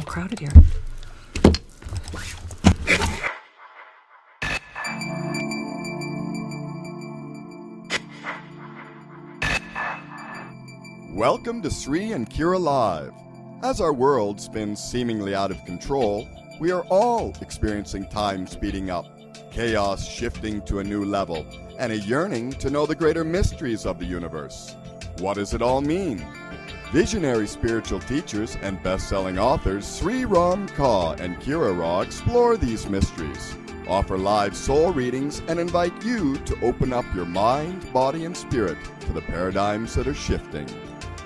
crowded here. Welcome to Sri and Kira Live. As our world spins seemingly out of control, we are all experiencing time speeding up, chaos shifting to a new level, and a yearning to know the greater mysteries of the universe. What does it all mean? Visionary spiritual teachers and best-selling authors Sri Ram Kaur and Kira Ra explore these mysteries, offer live soul readings, and invite you to open up your mind, body, and spirit to the paradigms that are shifting.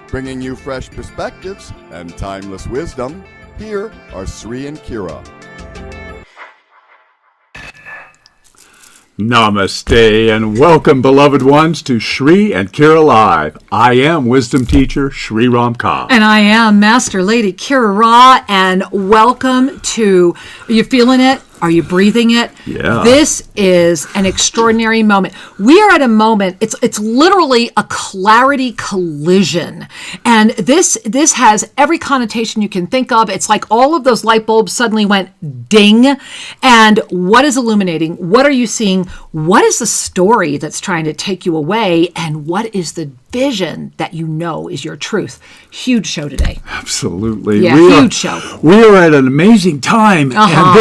Bringing you fresh perspectives and timeless wisdom, here are Sri and Kira. Namaste and welcome, beloved ones, to Sri and Kira Live. I am wisdom teacher Sri Ram Kaur. And I am Master Lady Kira Ra, and welcome to, are you feeling it? Are you breathing it? Yeah. This is an extraordinary moment. We are at a moment, it's literally a clarity collision. And this has every connotation you can think of. It's like all of those light bulbs suddenly went ding. And what is illuminating? What are you seeing? What is the story that's trying to take you away? And what is the vision that you know is your truth? Huge show today. Absolutely. Yeah, huge show. We are at an amazing time. And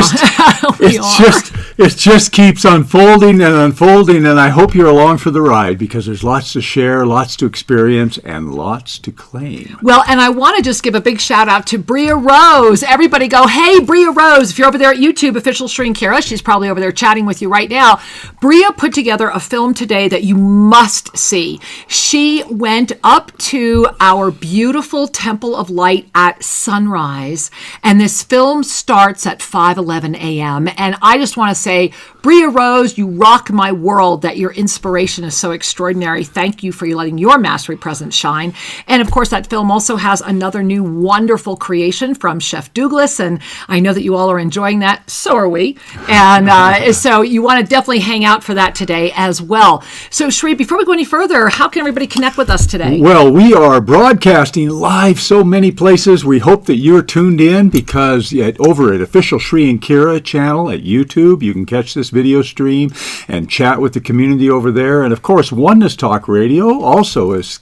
it just keeps unfolding and unfolding, and I hope you're along for the ride because there's lots to share, lots to experience, and lots to claim. Well, and I want to just give a big shout out to Bria Rose. Everybody go, hey, Bria Rose. If you're over there at YouTube, official Sri and Kira, she's probably over there chatting with you right now. Bria put together a film today that you must see. She went up to our beautiful Temple of Light at sunrise, and this film starts at 5:11 a.m. And I just want to say, Bria Rose, you rock my world, that your inspiration is so extraordinary. Thank you for letting your mastery presence shine. And of course, that film also has another new wonderful creation from Chef Douglas, and I know that you all are enjoying that. So are we. And so you want to definitely hang out for that today as well. So Sri, before we go any further, how can everybody connect with us today? Well, we are broadcasting live so many places. We hope that you're tuned in because over at Official Sri and Kira channel at YouTube, you can catch this video stream and chat with the community over there. And of course, Oneness Talk Radio also is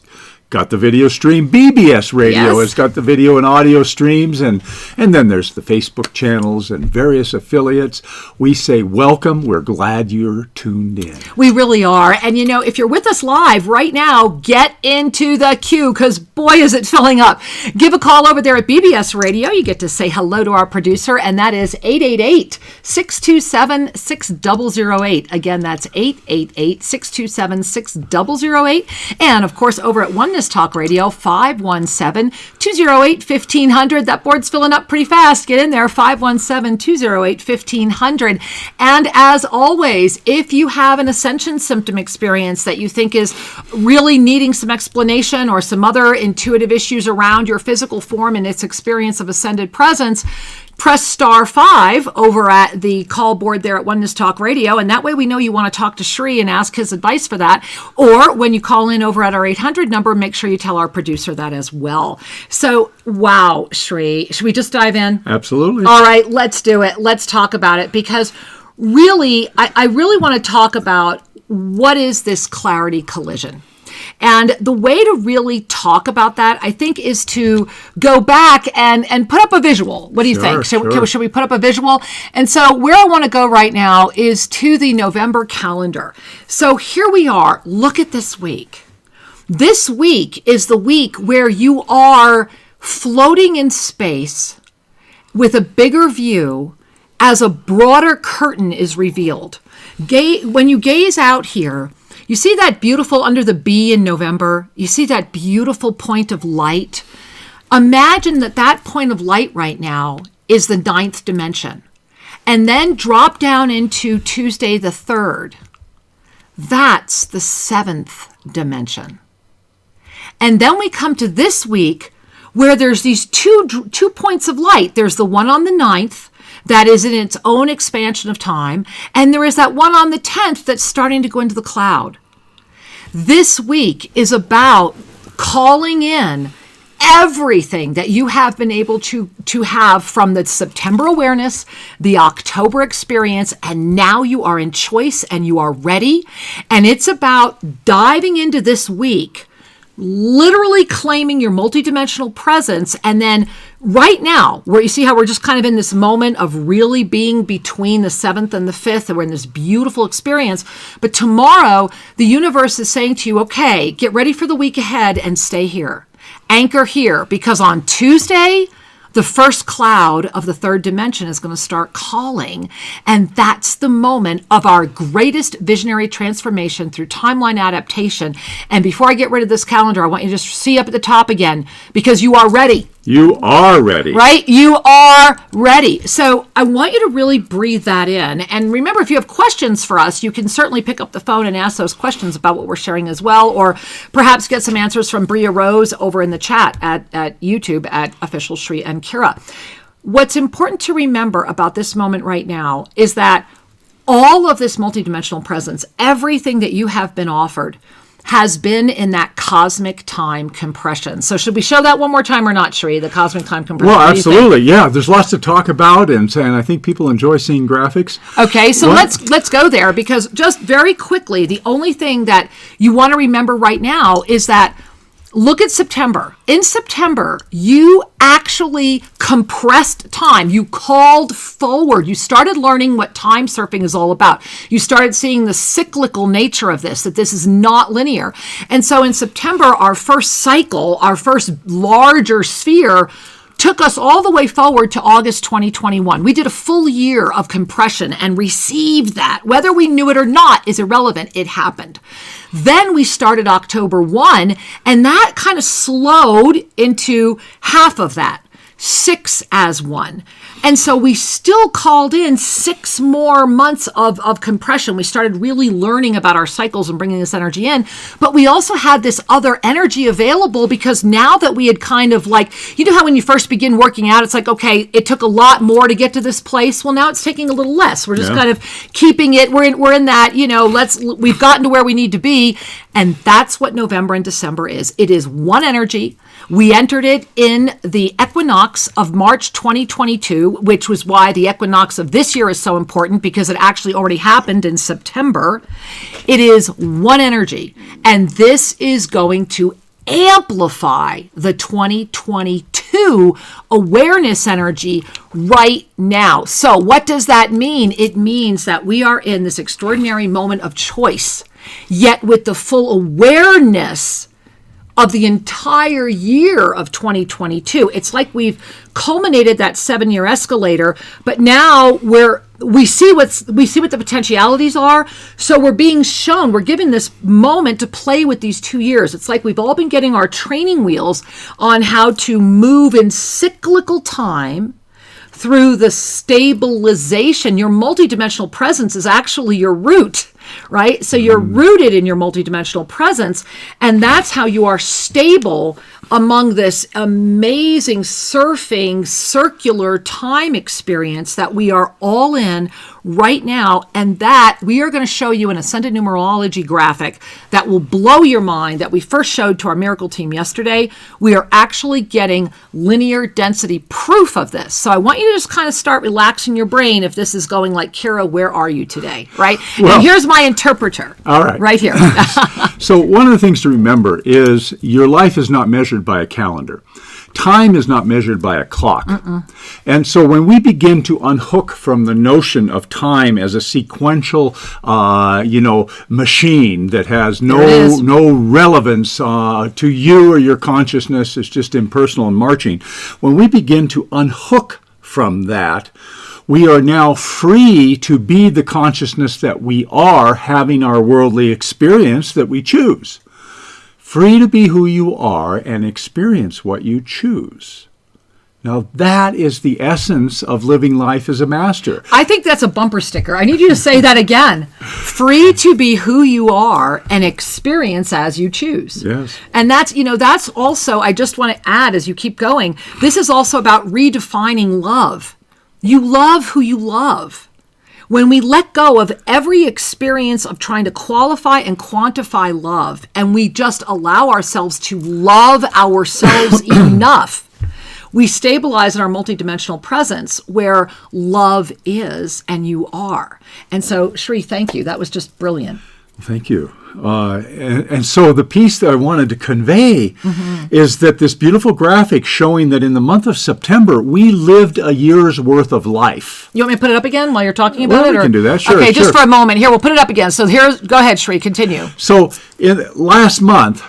got the video stream. BBS Radio has got the video and audio streams, and then there's the Facebook channels and various affiliates. We say welcome. We're glad you're tuned in. We really are. And you know, if you're with us live right now, get into the queue because boy, is it filling up. Give a call over there at BBS Radio. You get to say hello to our producer, and that is 888-627-6008. Again, that's 888-627-6008. And of course, over at Oneness Talk Radio, 517-208-1500. That board's filling up pretty fast. Get in there, 517-208-1500. And as always, if you have an ascension symptom experience that you think is really needing some explanation or some other intuitive issues around your physical form and its experience of ascended presence, press *5 over at the call board there at Oneness Talk Radio, and that way we know you want to talk to Sri and ask his advice for that. Or when you call in over at our 800 number, make sure you tell our producer that as well. So, wow, Sri, should we just dive in? Absolutely. All right, let's do it. Let's talk about it because really, I really want to talk about what is this clarity collision. And the way to really talk about that, I think, is to go back and put up a visual. What do you think? Should we put up a visual? And so where I want to go right now is to the November calendar. So here we are. Look at this week. This week is the week where you are floating in space with a bigger view as a broader curtain is revealed. When you gaze out here, you see that beautiful under the bee in November? You see that beautiful point of light? Imagine that point of light right now is the 9th dimension. And then drop down into Tuesday the 3rd. That's the 7th dimension. And then we come to this week where there's these two points of light. There's the one on the 9th that is in its own expansion of time. And there is that one on the 10th that's starting to go into the cloud. This week is about calling in everything that you have been able to have from the September awareness, the October experience, and now you are in choice and you are ready. And it's about diving into this week, literally claiming your multidimensional presence. And then right now, where you see how we're just kind of in this moment of really being between the 7th and the 5th, and we're in this beautiful experience. But tomorrow, the universe is saying to you, okay, get ready for the week ahead and stay here. Anchor here, because on Tuesday, the first cloud of the third dimension is going to start calling. And that's the moment of our greatest visionary transformation through timeline adaptation. And before I get rid of this calendar, I want you to just see up at the top again, because you are ready. You are ready. Right? You are ready. So I want you to really breathe that in. And remember, if you have questions for us, you can certainly pick up the phone and ask those questions about what we're sharing as well, or perhaps get some answers from Bria Rose over in the chat at YouTube at Official Shri and Kira. What's important to remember about this moment right now is that all of this multidimensional presence, everything that you have been offered, has been in that cosmic time compression. So should we show that one more time or not, Shri, the cosmic time compression? Well, absolutely, yeah. There's lots to talk about, and I think people enjoy seeing graphics. Okay, so let's go there, because just very quickly, the only thing that you want to remember right now is that look at September. In September, you actually compressed time. You called forward. You started learning what time surfing is all about. You started seeing the cyclical nature of this, that this is not linear. And so in September, our first cycle, our first larger sphere, took us all the way forward to August 2021. We did a full year of compression and received that. Whether we knew it or not is irrelevant. It happened. Then we started October 1, and that kind of slowed into half of that, 6 as 1. And so we still called in 6 more months of compression. We started really learning about our cycles and bringing this energy in. But we also had this other energy available, because now that we had kind of like, you know how when you first begin working out, it's like, okay, it took a lot more to get to this place. Well, now it's taking a little less. We're just kind of keeping it. We're in that, we've gotten to where we need to be. And that's what November and December is. It is one energy. We entered it in the equinox of March 2022, which was why the equinox of this year is so important, because it actually already happened in September. It is one energy, and this is going to amplify the 2022 awareness energy right now. So what does that mean? It means that we are in this extraordinary moment of choice, yet with the full awareness of the entire year of 2022. It's like we've culminated that 7-year escalator, but now we see what the potentialities are. So we're being shown, we're given this moment to play with these 2 years. It's like we've all been getting our training wheels on how to move in cyclical time through the stabilization. Your multidimensional presence is actually your root, right? So you're rooted in your multidimensional presence, and that's how you are stable among this amazing surfing circular time experience that we are all in right now. And that we are going to show you an ascended numerology graphic that will blow your mind, that we first showed to our miracle team yesterday. We are actually getting linear density proof of this. So I want you to just kind of start relaxing your brain if this is going like, Kira, where are you today? Right? Well, and here's my interpreter. All right. Right here. So one of the things to remember is your life is not measured by a calendar. Time is not measured by a clock. And so when we begin to unhook from the notion of time as a sequential, machine that has no relevance to you or your consciousness, it's just impersonal and marching. When we begin to unhook from that, we are now free to be the consciousness that we are, having our worldly experience that we choose. Free to be who you are and experience what you choose. Now that is the essence of living life as a master. I think that's a bumper sticker. I need you to say that again. Free to be who you are and experience as you choose. Yes. And that's also, I just want to add as you keep going, this is also about redefining love. You love who you love. when we let go of every experience of trying to qualify and quantify love, and we just allow ourselves to love ourselves enough, we stabilize in our multidimensional presence where love is and you are. And so, Shri, thank you. That was just brilliant. Thank you. And so the piece that I wanted to convey is that this beautiful graphic showing that in the month of September, we lived a year's worth of life. You want me to put it up again while you're talking about it? We can do that, sure. Okay, just sure. for a moment. Here, we'll put it up again. So go ahead, Shri, continue. So last month,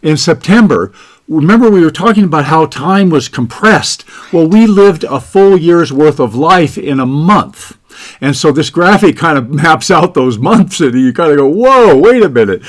in September, remember we were talking about how time was compressed. Well, we lived a full year's worth of life in a month. And so this graphic kind of maps out those months, and you kind of go, whoa, wait a minute.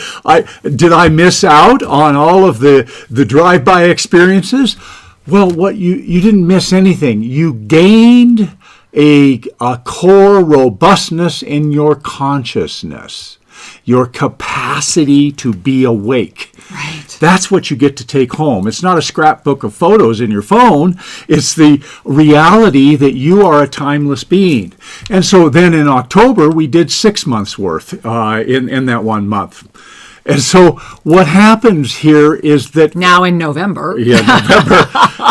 Did I miss out on all of the drive-by experiences? Well, you didn't miss anything. You gained a core robustness in your consciousness, your capacity to be awake. Right. That's what you get to take home. It's not a scrapbook of photos in your phone. It's the reality that you are a timeless being. And so then in October, we did 6 months worth in that 1 month. And so what happens here is that... Now in November. November.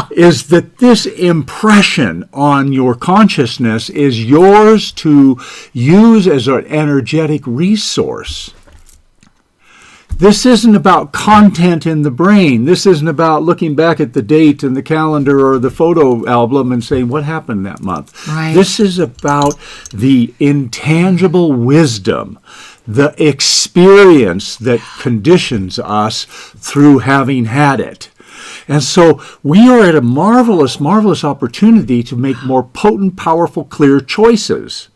Is that this impression on your consciousness is yours to use as an energetic resource. This isn't about content in the brain. This isn't about looking back at the date and the calendar or the photo album and saying, what happened that month? Right. This is about the intangible wisdom, the experience that conditions us through having had it. And so we are at a marvelous, marvelous opportunity to make more potent, powerful, clear choices,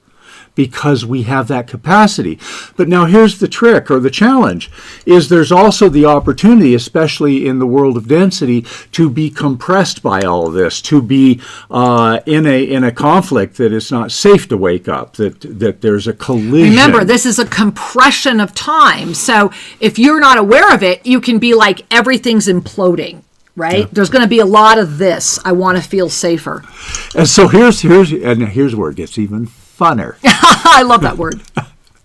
because we have that capacity. But now here's the trick, or the challenge, is there's also the opportunity, especially in the world of density, to be compressed by all of this, to be in a conflict that it's not safe to wake up, that there's a collision. Remember, this is a compression of time. So if you're not aware of it, you can be like, everything's imploding. Right? Yeah. There's going to be a lot of this. I want to feel safer. And so here's where it gets even funner. I love that word.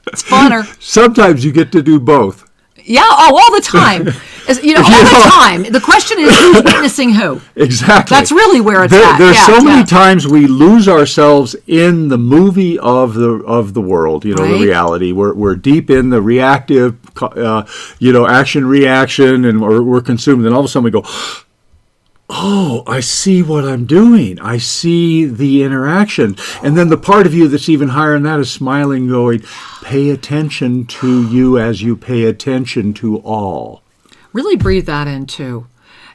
It's funner. Sometimes you get to do both. Yeah, all the time. All the time. The question is, who's witnessing who? Exactly. That's really where it's at. There's so many times we lose ourselves in the movie of the world, right? The reality. We're deep in the reactive, action, reaction, and we're consumed. And all of a sudden we go, oh, I see what I'm doing. I see the interaction. And then the part of you that's even higher than that is smiling, going, pay attention to you as you pay attention to all. Really breathe that in, too.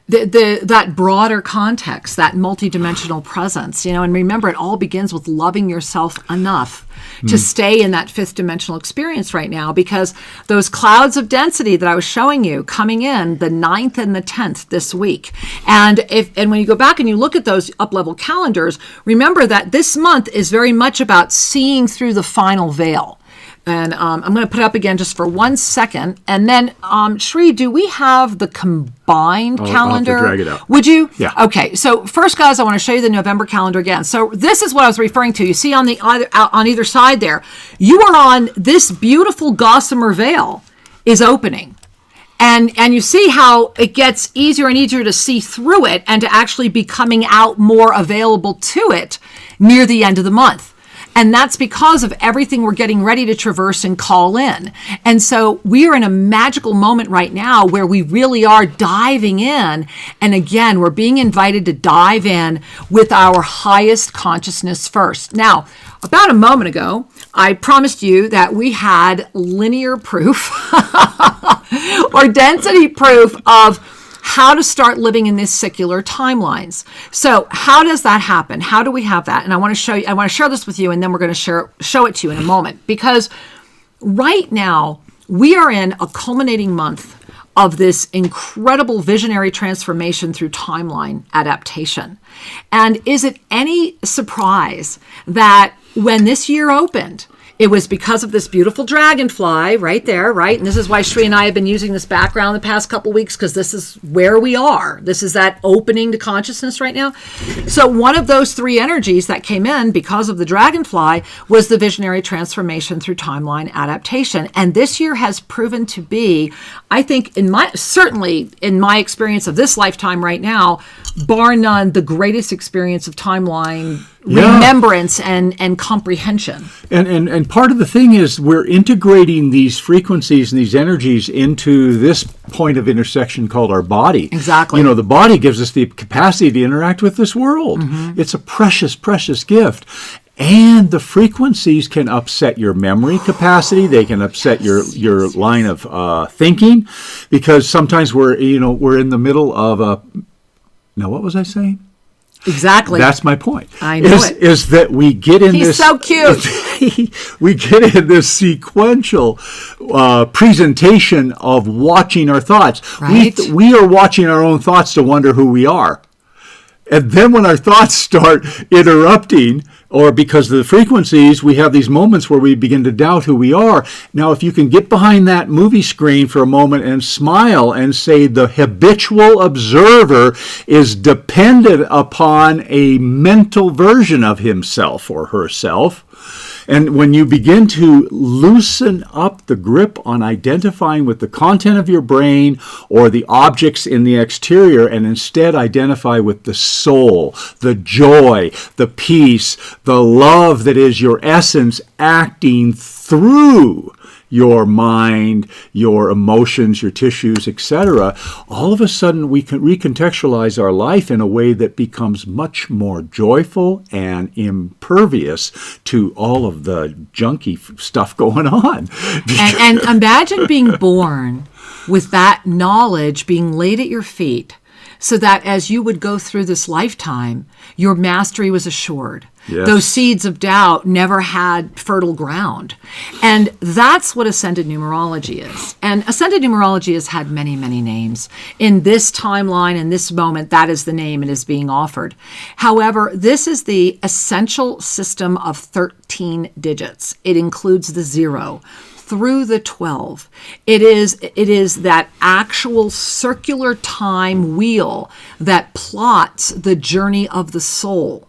That broader context, that multidimensional presence, and remember, it all begins with loving yourself enough to stay in that fifth dimensional experience right now, because those clouds of density that I was showing you coming in the 9th and the 10th this week. And when you go back and you look at those up-level calendars, remember that this month is very much about seeing through the final veil. And I'm going to put it up again just for 1 second. And then, Shri, do we have the combined calendar? I'll have to drag it out. Would you? Yeah. Okay. So first, guys, I want to show you the November calendar again. So this is what I was referring to. You see on either side there, you are on this beautiful gossamer veil is opening. And you see how it gets easier and easier to see through it and to actually be coming out more available to it near the end of the month. And that's because of everything we're getting ready to traverse and call in. And so we are in a magical moment right now where we really are diving in. And again, we're being invited to dive in with our highest consciousness first. Now, about a moment ago, I promised you that we had linear proof or density proof of how to start living in these secular timelines. So how does that happen? How do we have that? And I want to show you, I want to share this with you, and then we're going to show it to you in a moment, because right now we are in a culminating month of this incredible visionary transformation through timeline adaptation. And is it any surprise that when this year opened, It was because of this beautiful dragonfly right there, right? And this is why Shri and I have been using this background the past couple weeks, because this is where we are. This is that opening to consciousness right now. So one of those three energies that came in because of the dragonfly was the visionary transformation through timeline adaptation. And this year has proven to be, I think, certainly in my experience of this lifetime right now, bar none, the greatest experience of timeline remembrance and comprehension. And part of the thing is we're integrating these frequencies and these energies into this point of intersection called our body. Exactly. The body gives us the capacity to interact with this world. It's a precious, precious gift. And the frequencies can upset your memory capacity. They can upset your line of thinking, because sometimes we're in the middle of a. Now, what was I saying? Exactly. That's my point. I know it. Is that we get in He's this. so cute. We get in this sequential presentation of watching our thoughts. Right. We are watching our own thoughts to wonder who we are. And then when our thoughts start interrupting, or because of the frequencies, we have these moments where we begin to doubt who we are. Now, if you can get behind that movie screen for a moment and smile and say the habitual observer is dependent upon a mental version of himself or herself, and when you begin to loosen up the grip on identifying with the content of your brain or the objects in the exterior, and instead identify with the soul, the joy, the peace, the love that is your essence acting through your mind, your emotions, your tissues, etc., all of a sudden we can recontextualize our life in a way that becomes much more joyful and impervious to all of the junky stuff going on. And imagine being born with that knowledge being laid at your feet, so that as you would go through this lifetime, your mastery was assured. Yes. Those seeds of doubt never had fertile ground. And that's what Ascended Numerology is. And Ascended Numerology has had many, many names. In this timeline, in this moment, that is the name it is being offered. However, this is the essential system of 13 digits. It includes the 0 through the 12. It is that actual circular time wheel that plots the journey of the soul.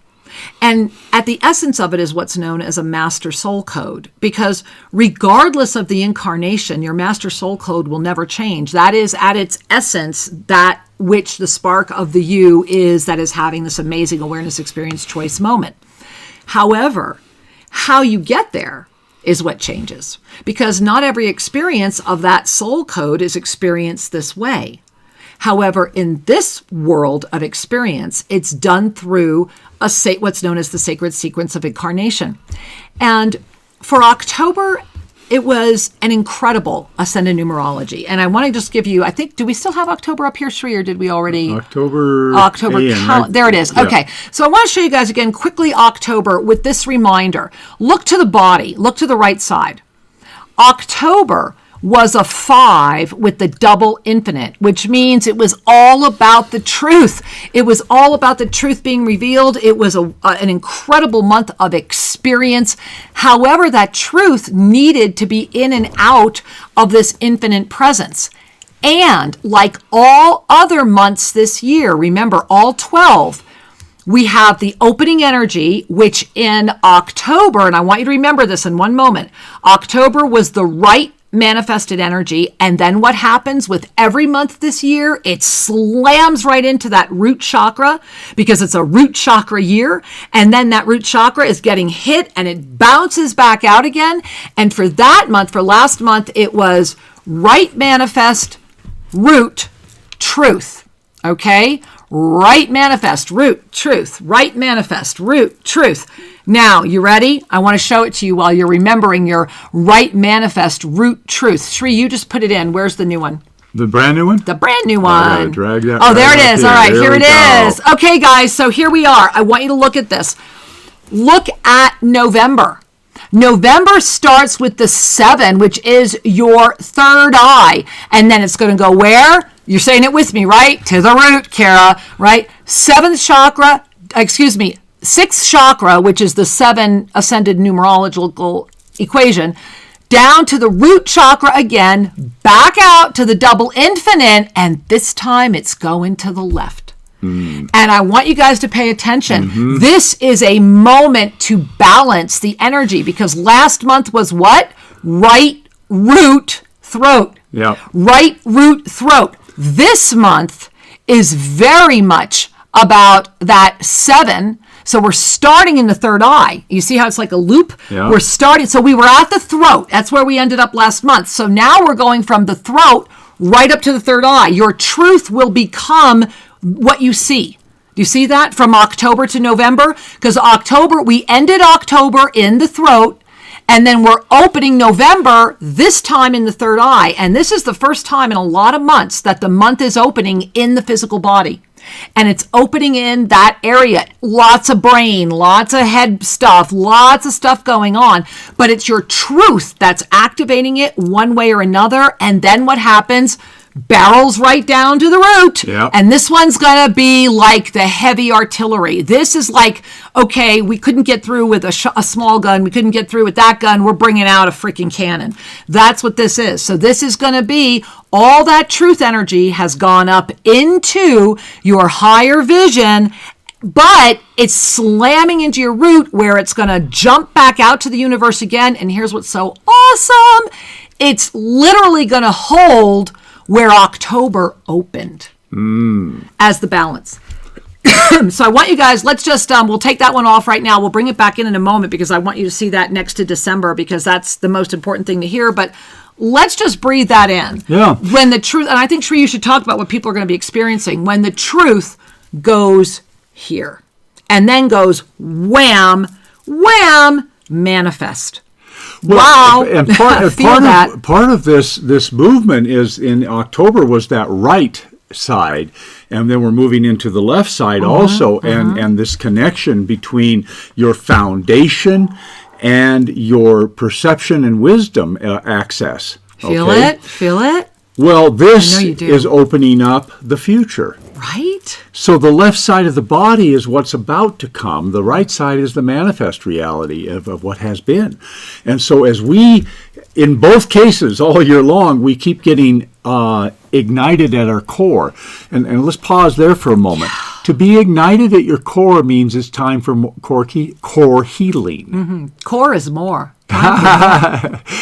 And at the essence of it is what's known as a master soul code, because regardless of the incarnation, your master soul code will never change. That is at its essence that which the spark of the you is, that is having this amazing awareness experience choice moment. However, how you get there is what changes, because not every experience of that soul code is experienced this way. However, in this world of experience, it's done through what's known as the sacred sequence of incarnation. And for October, it was an incredible Ascended Numerology. And I want to just give you, I think, do we still have October up here, Sri, or did we already? October. There it is. Yeah. Okay. So I want to show you guys again quickly October with this reminder. Look to the body. Look to the right side. October was a 5 with the double infinite, which means it was all about the truth. It was all about the truth being revealed. It was an incredible month of experience. However, that truth needed to be in and out of this infinite presence. And like all other months this year, remember all 12, we have the opening energy, which in October, and I want you to remember this in one moment, October was the right manifested energy. And then what happens with every month this year? It slams right into that root chakra, because it's a root chakra year. And then that root chakra is getting hit and it bounces back out again. And for that month, for last month, it was right manifest, root, truth. Okay? Right manifest, root, truth. Right manifest, root, truth. Now, you ready? I want to show it to you while you're remembering your right manifest, root, truth. Shri, you just put it in. Where's the new one? The brand new one? The brand new one. I gotta drag that. Oh, there right it is. There. All right, there here it go. is. Okay, guys, so here we are. I want you to look at this. Look at November. November starts with the 7, which is your third eye. And then it's going to go where? You're saying it with me, right? To the root, Kara, right? 6th chakra, which is the 7 ascended numerological equation, down to the root chakra again, back out to the double infinite, and this time it's going to the left. And I want you guys to pay attention. This is a moment to balance the energy, because last month was what? Right root throat. Yeah. Right root throat. This month is very much about that 7. So we're starting in the third eye. You see how it's like a loop? Yeah. We're starting. So we were at the throat. That's where we ended up last month. So now we're going from the throat right up to the third eye. Your truth will become what you see. Do you see that? From October to November? Because October, we ended October in the throat, and then we're opening November this time in the third eye. And this is the first time in a lot of months that the month is opening in the physical body. And it's opening in that area. Lots of brain, lots of head stuff, lots of stuff going on. But it's your truth that's activating it one way or another. And then what happens? Barrels right down to the root. Yep. And this one's going to be like the heavy artillery. This is like, okay, we couldn't get through with a small gun. We couldn't get through with that gun. We're bringing out a freaking cannon. That's what this is. So this is going to be all that truth energy has gone up into your higher vision, but it's slamming into your root where it's going to jump back out to the universe again. And here's what's so awesome. It's literally going to hold where October opened as the balance. So I want you guys, let's just, we'll take that one off right now. We'll bring it back in a moment, because I want you to see that next to December, because that's the most important thing to hear. But let's just breathe that in. Yeah. When the truth, and I think, Sri, you should talk about what people are going to be experiencing when the truth goes here and then goes wham, wham, manifest. Wow. And part of this movement is in October was that right side, and then we're moving into the left side also, and this connection between your foundation and your perception and wisdom access. Feel it? Well, this I know you do. is opening up the future. Right? So the left side of the body is what's about to come. The right side is the manifest reality of what has been. And so as we, in both cases, all year long, we keep getting ignited at our core. And let's pause there for a moment. Yeah. To be ignited at your core means it's time for core healing. Mm-hmm. Core is more.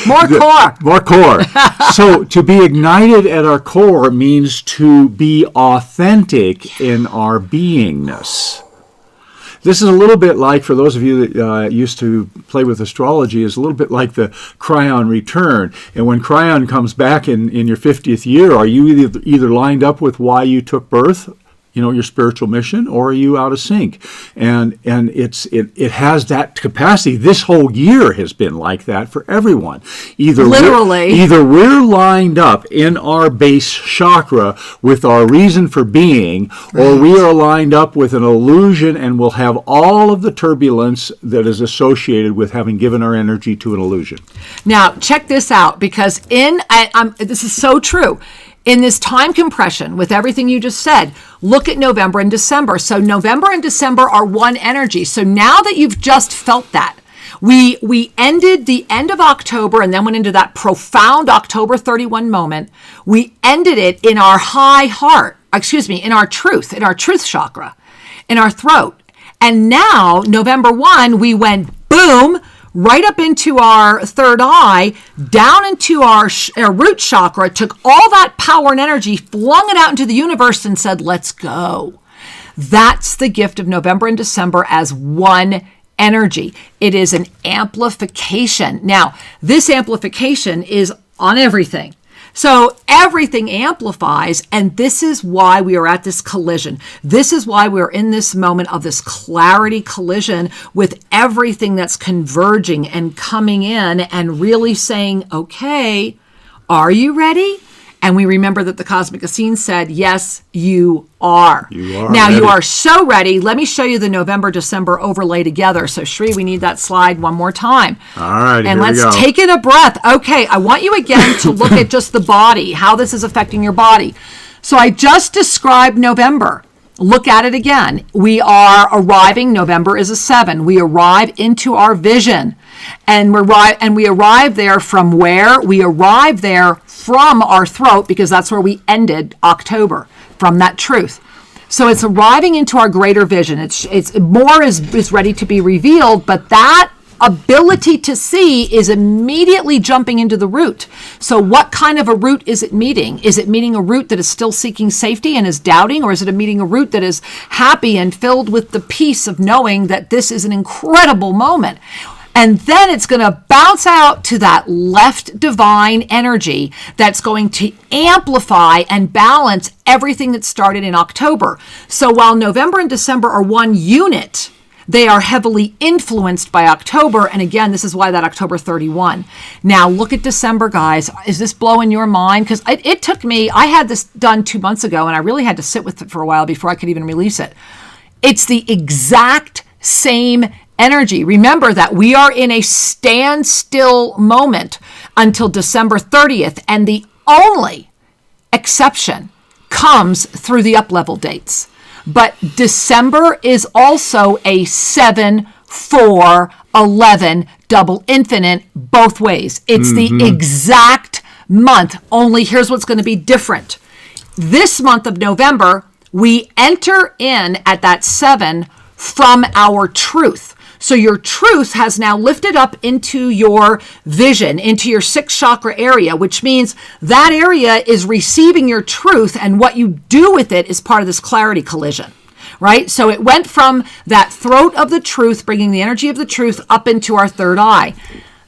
More core. More core. So to be ignited at our core means to be authentic in our beingness. This is a little bit like, for those of you that used to play with astrology, is a little bit like the Cryon return. And when Cryon comes back in your 50th year, are you either lined up with why you took birth, your spiritual mission, or are you out of sync? And it has that capacity. This whole year has been like that for everyone. Either we're lined up in our base chakra with our reason for being, or we are lined up with an illusion and will have all of the turbulence that is associated with having given our energy to an illusion. Now, check this out, because this is so true. In this time compression, with everything you just said, look at November and December. So November and December are one energy. So now that you've just felt that, we ended the end of October and then went into that profound October 31 moment. We ended it in our in our truth chakra, in our throat. And now, November 1, we went boom, right up into our third eye, down into our root chakra, took all that power and energy, flung it out into the universe and said, let's go. That's the gift of November and December as one energy. It is an amplification. Now, this amplification is on everything. So everything amplifies, and this is why we are at this collision. This is why we're in this moment of this clarity collision with everything that's converging and coming in and really saying, okay, are you ready? And we remember that the Cosmic Essene said, yes, you are. Now, ready. You are so ready. Let me show you the November-December overlay together. So, Sri, we need that slide one more time. All right, and let's take in a breath. Okay, I want you again to look at just the body, how this is affecting your body. So I just described November. look at it again. We are arriving, November is a 7. We arrive into our vision. And we arrive there from where? We arrive there from our throat, because that's where we ended October, from that truth. So it's arriving into our greater vision. It's more is ready to be revealed, but that ability to see is immediately jumping into the root. So what kind of a root is it meeting? Is it meeting a root that is still seeking safety and is doubting, or is it meeting a root that is happy and filled with the peace of knowing that this is an incredible moment? And then it's going to bounce out to that left divine energy that's going to amplify and balance everything that started in October. So while November and December are one unit, they are heavily influenced by October. And again, this is why that October 31. Now look at December, guys. Is this blowing your mind? Because it took me, I had this done 2 months ago, and I really had to sit with it for a while before I could even release it. It's the exact same energy. Remember that we are in a standstill moment until December 30th. And the only exception comes through the up-level dates. But December is also a 7, 4, 11 double infinite both ways. It's the exact month, only here's what's going to be different. This month of November, we enter in at that 7 from our truth. So your truth has now lifted up into your vision, into your 6th chakra area, which means that area is receiving your truth, and what you do with it is part of this clarity collision, right? So it went from that throat of the truth, bringing the energy of the truth up into our 3rd eye.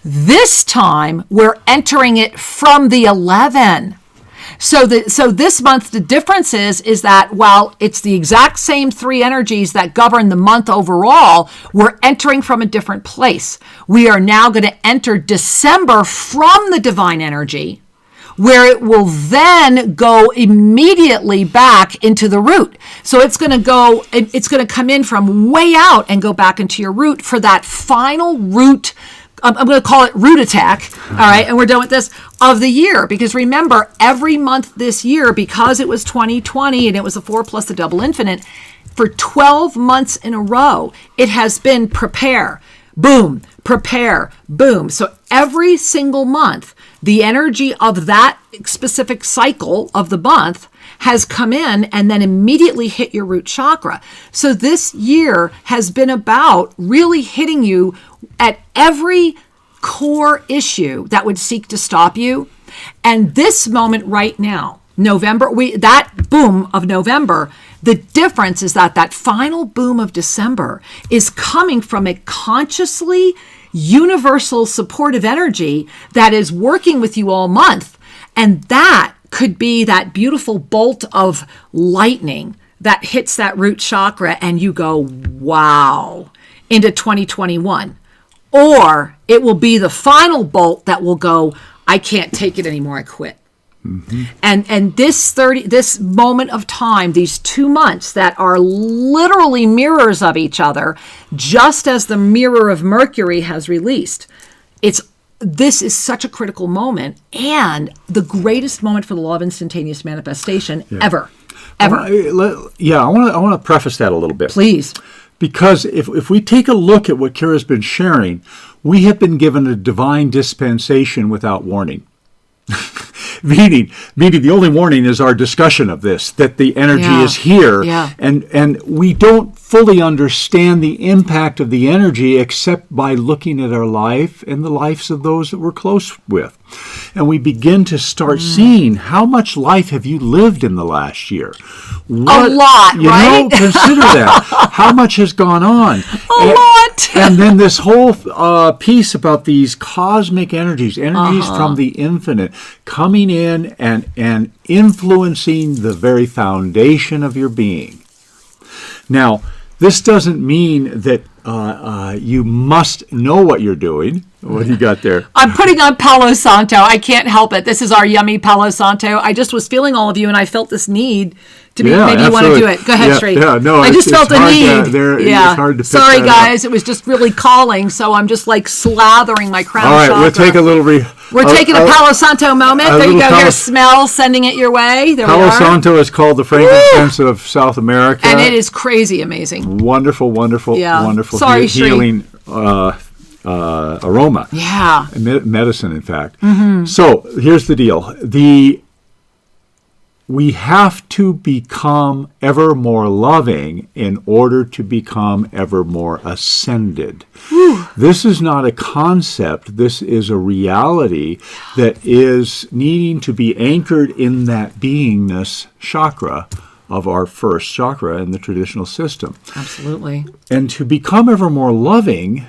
This time, we're entering it from the 11. So this month, the difference is that while it's the exact same 3 energies that govern the month overall, we're entering from a different place. We are now going to enter December from the divine energy, where it will then go immediately back into the root. So it's going to come in from way out and go back into your root for that final root. I'm going to call it root attack, all right, and we're done with this, of the year. Because remember, every month this year, because it was 2020 and it was a 4 plus the double infinite, for 12 months in a row, it has been prepare, boom, prepare, boom. So every single month, the energy of that specific cycle of the month has come in and then immediately hit your root chakra. So this year has been about really hitting you at every core issue that would seek to stop you. And this moment right now, November, that boom of November, the difference is that final boom of December is coming from a consciously universal supportive energy that is working with you all month. And that could be that beautiful bolt of lightning that hits that root chakra and you go, wow, into 2021. Or it will be the final bolt that will go, I can't take it anymore, I quit. Mm-hmm. And this moment of time, these 2 months that are literally mirrors of each other, just as the mirror of Mercury has released, this is such a critical moment and the greatest moment for the law of instantaneous manifestation ever. I want to preface that a little bit. Please. Because if we take a look at what Kira's been sharing, we have been given a divine dispensation without warning. Meaning the only warning is our discussion of this, that the energy is here, and we don't fully understand the impact of the energy except by looking at our life and the lives of those that we're close with. And we begin to start seeing how much life have you lived in the last year. A lot, right? Consider that. How much has gone on? A lot. And then this whole piece about these cosmic energies from the infinite, coming in and influencing the very foundation of your being. Now, this doesn't mean that you must know what you're doing. What do you got there? I'm putting on Palo Santo. I can't help it. This is our yummy Palo Santo. I just was feeling all of you, and I felt this need to be. Maybe you want to do it. Go ahead, Sri. Yeah, no, I just felt a need. It's hard to pick Sorry, that guys. It was just really calling, so I'm just like slathering my crown All right, chakra. we'll take a little. We're taking a Palo Santo moment. There you go. Here's smell, sending it your way. There we Palo are. Santo is called the frankincense of South America, and it is crazy amazing. Wonderful, wonderful, wonderful healing aroma. Yeah. Medicine, in fact. Mm-hmm. So here's the deal. We have to become ever more loving in order to become ever more ascended. Whew. This is not a concept. This is a reality that is needing to be anchored in that beingness chakra of our first chakra in the traditional system. Absolutely. And to become ever more loving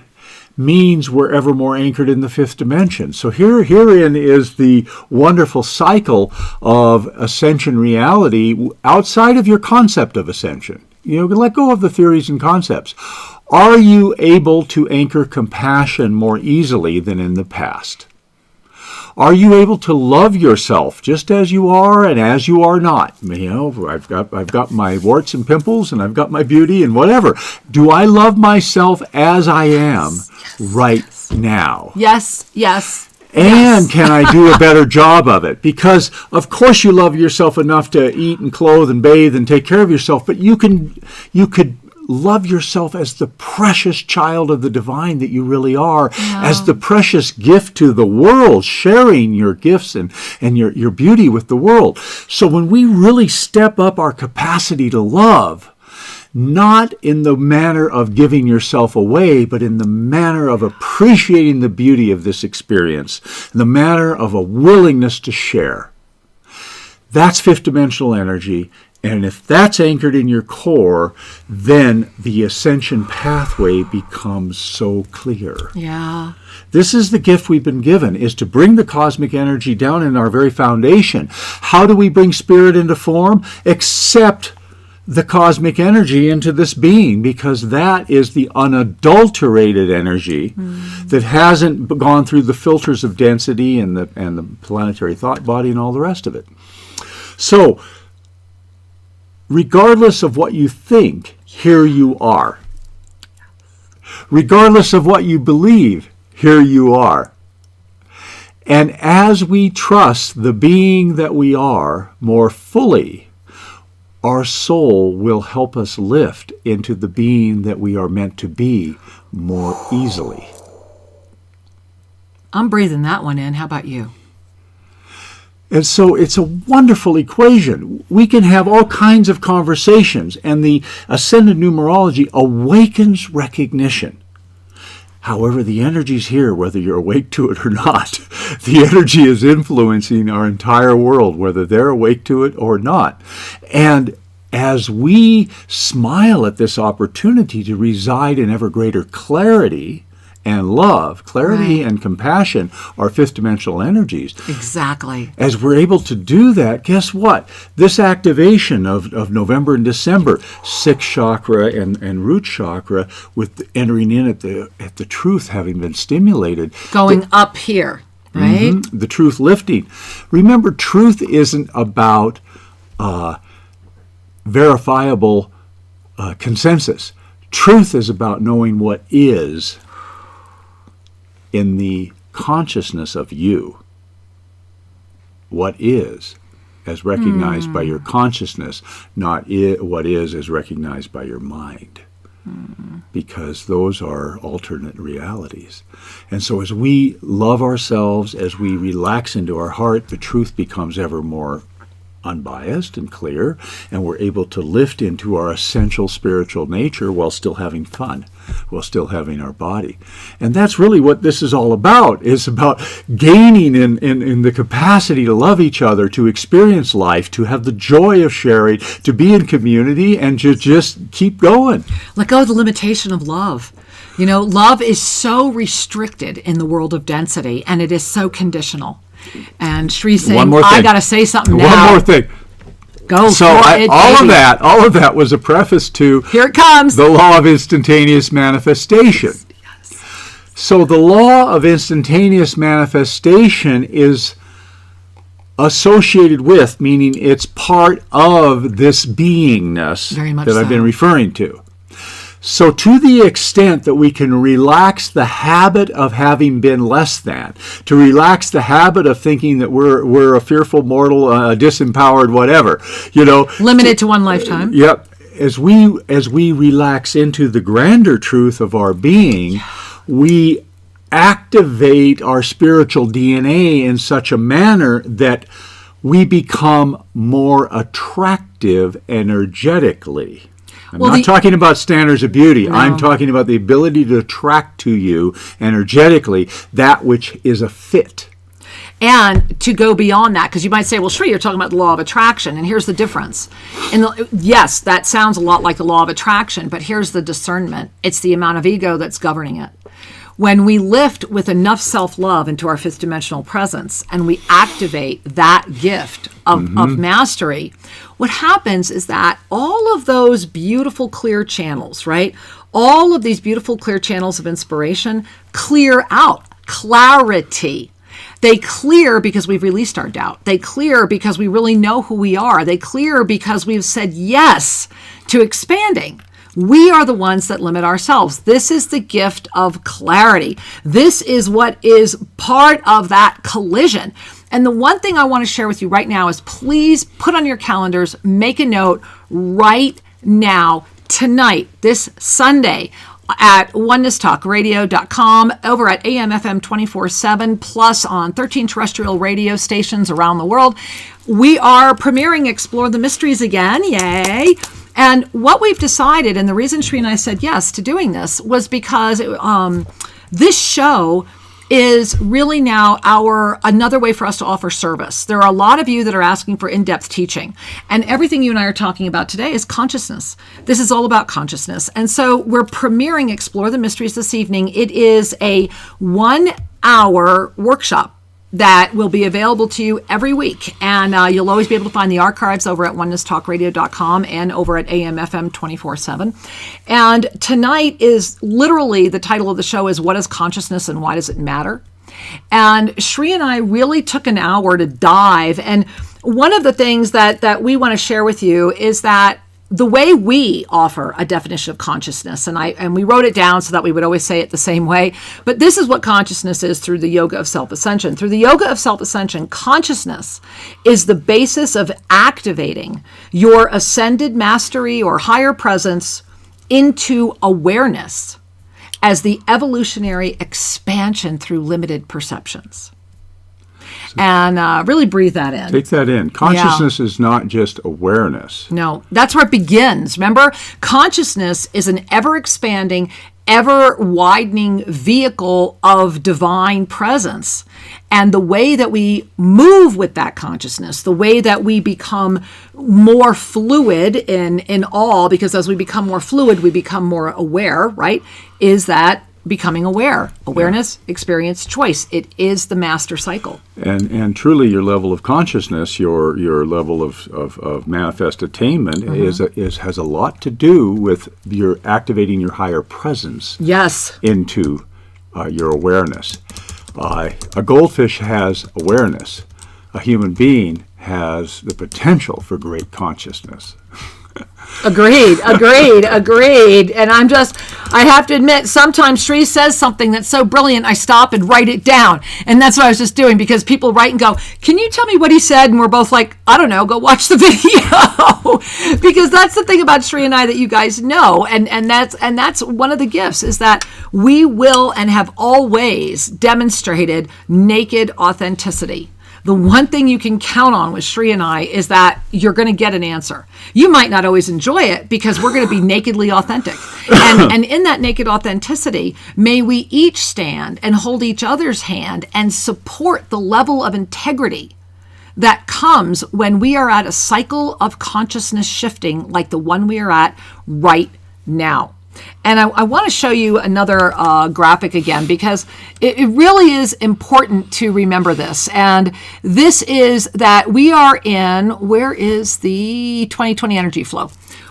means we're ever more anchored in the fifth dimension. So herein is the wonderful cycle of ascension reality outside of your concept of ascension. Let go of the theories and concepts. Are you able to anchor compassion more easily than in the past? Are you able to love yourself just as you are and as you are not? I've got my warts and pimples and I've got my beauty and whatever. Do I love myself as I am right now? Yes, yes. And can I do a better job of it? Because, of course, you love yourself enough to eat and clothe and bathe and take care of yourself, but you could love yourself as the precious child of the divine that you really are, as the precious gift to the world, sharing your gifts and your beauty with the world. So when we really step up our capacity to love, not in the manner of giving yourself away, but in the manner of appreciating the beauty of this experience, in the manner of a willingness to share, that's fifth dimensional energy. And if that's anchored in your core, then the ascension pathway becomes so clear. Yeah. This is the gift we've been given, is to bring the cosmic energy down in our very foundation. How do we bring spirit into form? Accept the cosmic energy into this being, because that is the unadulterated energy that hasn't gone through the filters of density and the planetary thought body and all the rest of it. So, regardless of what you think, here you are. Regardless of what you believe, here you are. And as we trust the being that we are more fully, our soul will help us lift into the being that we are meant to be more easily. I'm breathing that one in. How about you? And so it's a wonderful equation. We can have all kinds of conversations, and the ascended numerology awakens recognition. However, the energy's here, whether you're awake to it or not. The energy is influencing our entire world, whether they're awake to it or not. And as we smile at this opportunity to reside in ever greater clarity and love, clarity and compassion are fifth dimensional energies. Exactly. As we're able to do that, guess what? This activation of November and December, sixth chakra and root chakra, with entering in at the truth having been stimulated. Going up here, right? Mm-hmm, the truth lifting. Remember, truth isn't about verifiable consensus. Truth is about knowing what is in the consciousness of you. What is, as recognized by your consciousness, not what is as recognized by your mind. Because those are alternate realities. And so as we love ourselves, as we relax into our heart, the truth becomes ever more unbiased and clear, and we're able to lift into our essential spiritual nature while still having fun, while still having our body. And that's really what this is all about, is about gaining in the capacity to love each other, to experience life, to have the joy of sharing, to be in community, and to just keep going. Let go of the limitation of love. You know, love is so restricted in the world of density, and it is so conditional. And Shree's saying, I got to say something now. One more thing. Go so for it, all of that was a preface to Here it comes. The Law of Instantaneous Manifestation. Yes. So the law of instantaneous manifestation is associated with, meaning it's part of this beingness that I've been referring to. So to the extent that we can relax the habit of having been less than, to relax the habit of thinking that we're a fearful mortal, disempowered, whatever, limited to one lifetime. Yep. As we relax into the grander truth of our being, we activate our spiritual DNA in such a manner that we become more attractive energetically. I'm not talking about standards of beauty. No. I'm talking about the ability to attract to you energetically that which is a fit. And to go beyond that, because you might say, well, sure, you're talking about the law of attraction, and here's the difference. Yes, that sounds a lot like the law of attraction, but here's the discernment. It's the amount of ego that's governing it. When we lift with enough self-love into our fifth dimensional presence and we activate that gift of mastery, what happens is that all of those beautiful clear channels, right? All of these beautiful clear channels of inspiration clear out. Clarity. They clear because we've released our doubt. They clear because we really know who we are. They clear because we've said yes to expanding. We are the ones that limit ourselves. This is the gift of clarity. This is what is part of that collision. And the one thing I want to share with you right now is please put on your calendars, make a note right now, tonight, this Sunday, at onenesstalkradio.com, over at AMFM 24/7, plus on 13 terrestrial radio stations around the world. We are premiering Explore the Mysteries again. Yay! And what we've decided, and the reason Sri and I said yes to doing this, was because this show is really now another way for us to offer service. There are a lot of you that are asking for in-depth teaching, and everything you and I are talking about today is consciousness. This is all about consciousness. And so we're premiering Explore the Mysteries this evening. It is a 1-hour workshop that will be available to you every week. And you'll always be able to find the archives over at onenesstalkradio.com and over at AMFM 24/7. And tonight is literally, the title of the show is What is Consciousness and Why Does It Matter? And Sri and I really took an hour to dive. And one of the things that we want to share with you is that the way we offer a definition of consciousness, and we wrote it down so that we would always say it the same way, but this is what consciousness is through the yoga of self-ascension. Through the yoga of self-ascension, consciousness is the basis of activating your ascended mastery or higher presence into awareness as the evolutionary expansion through limited perceptions. And really breathe that in. Take that in. Consciousness is not just awareness. No, that's where it begins. Remember, consciousness is an ever-expanding, ever-widening vehicle of divine presence. And the way that we move with that consciousness, the way that we become more fluid in all, because as we become more fluid, we become more aware, right, is that becoming aware. Awareness, experience, choice. It is the master cycle. And truly your level of consciousness, your level of manifest attainment has a lot to do with your activating your higher presence into your awareness. A goldfish has awareness. A human being has the potential for great consciousness. Agreed. And I have to admit, sometimes Sri says something that's so brilliant, I stop and write it down. And that's what I was just doing, because people write and go, can you tell me what he said? And we're both like, I don't know, go watch the video. Because that's the thing about Sri and I that you guys know. And that's one of the gifts, is that we will and have always demonstrated naked authenticity. The one thing you can count on with Sri and I is that you're going to get an answer. You might not always enjoy it, because we're going to be nakedly authentic. And in that naked authenticity, may we each stand and hold each other's hand and support the level of integrity that comes when we are at a cycle of consciousness shifting like the one we are at right now. And I want to show you another graphic again, because it really is important to remember this. And this is that we are in, where is the 2020 energy flow?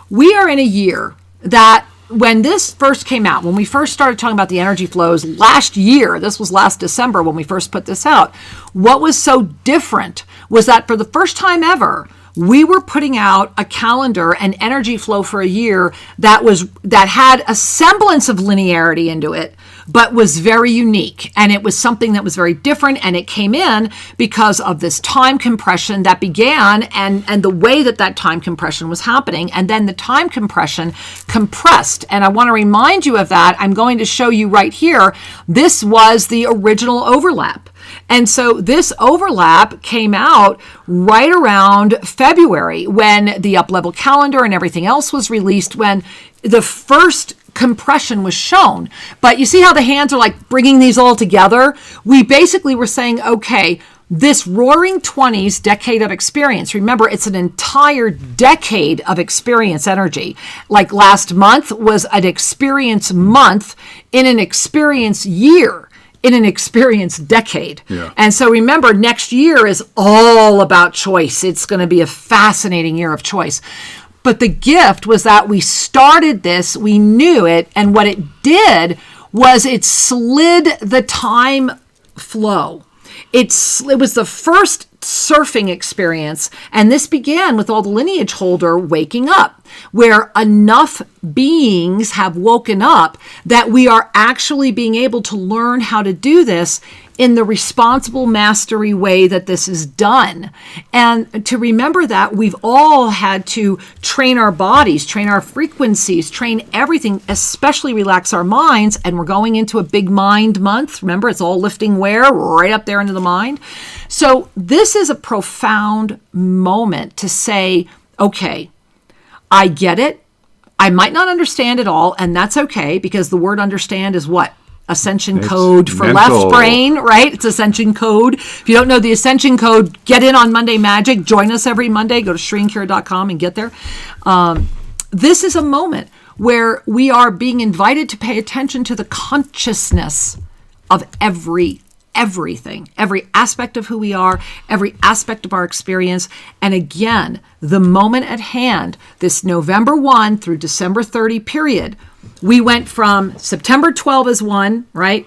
We are in a year that when this first came out, when we first started talking about the energy flows last year, this was last December when we first put this out, what was so different was that for the first time ever, we were putting out a calendar and energy flow for a year that had a semblance of linearity into it, but was very unique. And it was something that was very different. And it came in because of this time compression that began and the way that time compression was happening. And then the time compression compressed. And I want to remind you of that. I'm going to show you right here. This was the original overlap. And so this overlap came out right around February when the up-level calendar and everything else was released, when the first compression was shown. But you see how the hands are like bringing these all together? We basically were saying, okay, this roaring 20s decade of experience, remember, it's an entire decade of experience energy. Like last month was an experience month in an experience year, in an experience decade. Yeah. And so remember, next year is all about choice. It's going to be a fascinating year of choice. But the gift was that we started this, we knew it, and what it did was it slid the time flow. It was the first surfing experience, and this began with all the lineage holder waking up, where enough beings have woken up that we are actually being able to learn how to do this in the responsible mastery way that this is done. And to remember that we've all had to train our bodies, train our frequencies, train everything, especially relax our minds. And we're going into a big mind month. Remember, it's all lifting where? Right up there into the mind. So this is a profound moment to say, okay, I get it. I might not understand it all, and that's okay, because the word understand is what? Ascension code for mental. left brain, right? It's Ascension code. If you don't know the Ascension code, get in on Monday Magic. Join us every Monday. Go to ShriandKira.com and get there. This is a moment where we are being invited to pay attention to the consciousness of everything, every aspect of who we are, every aspect of our experience. And again, the moment at hand, this November 1 through December 30 period, we went from September 12 as one, right?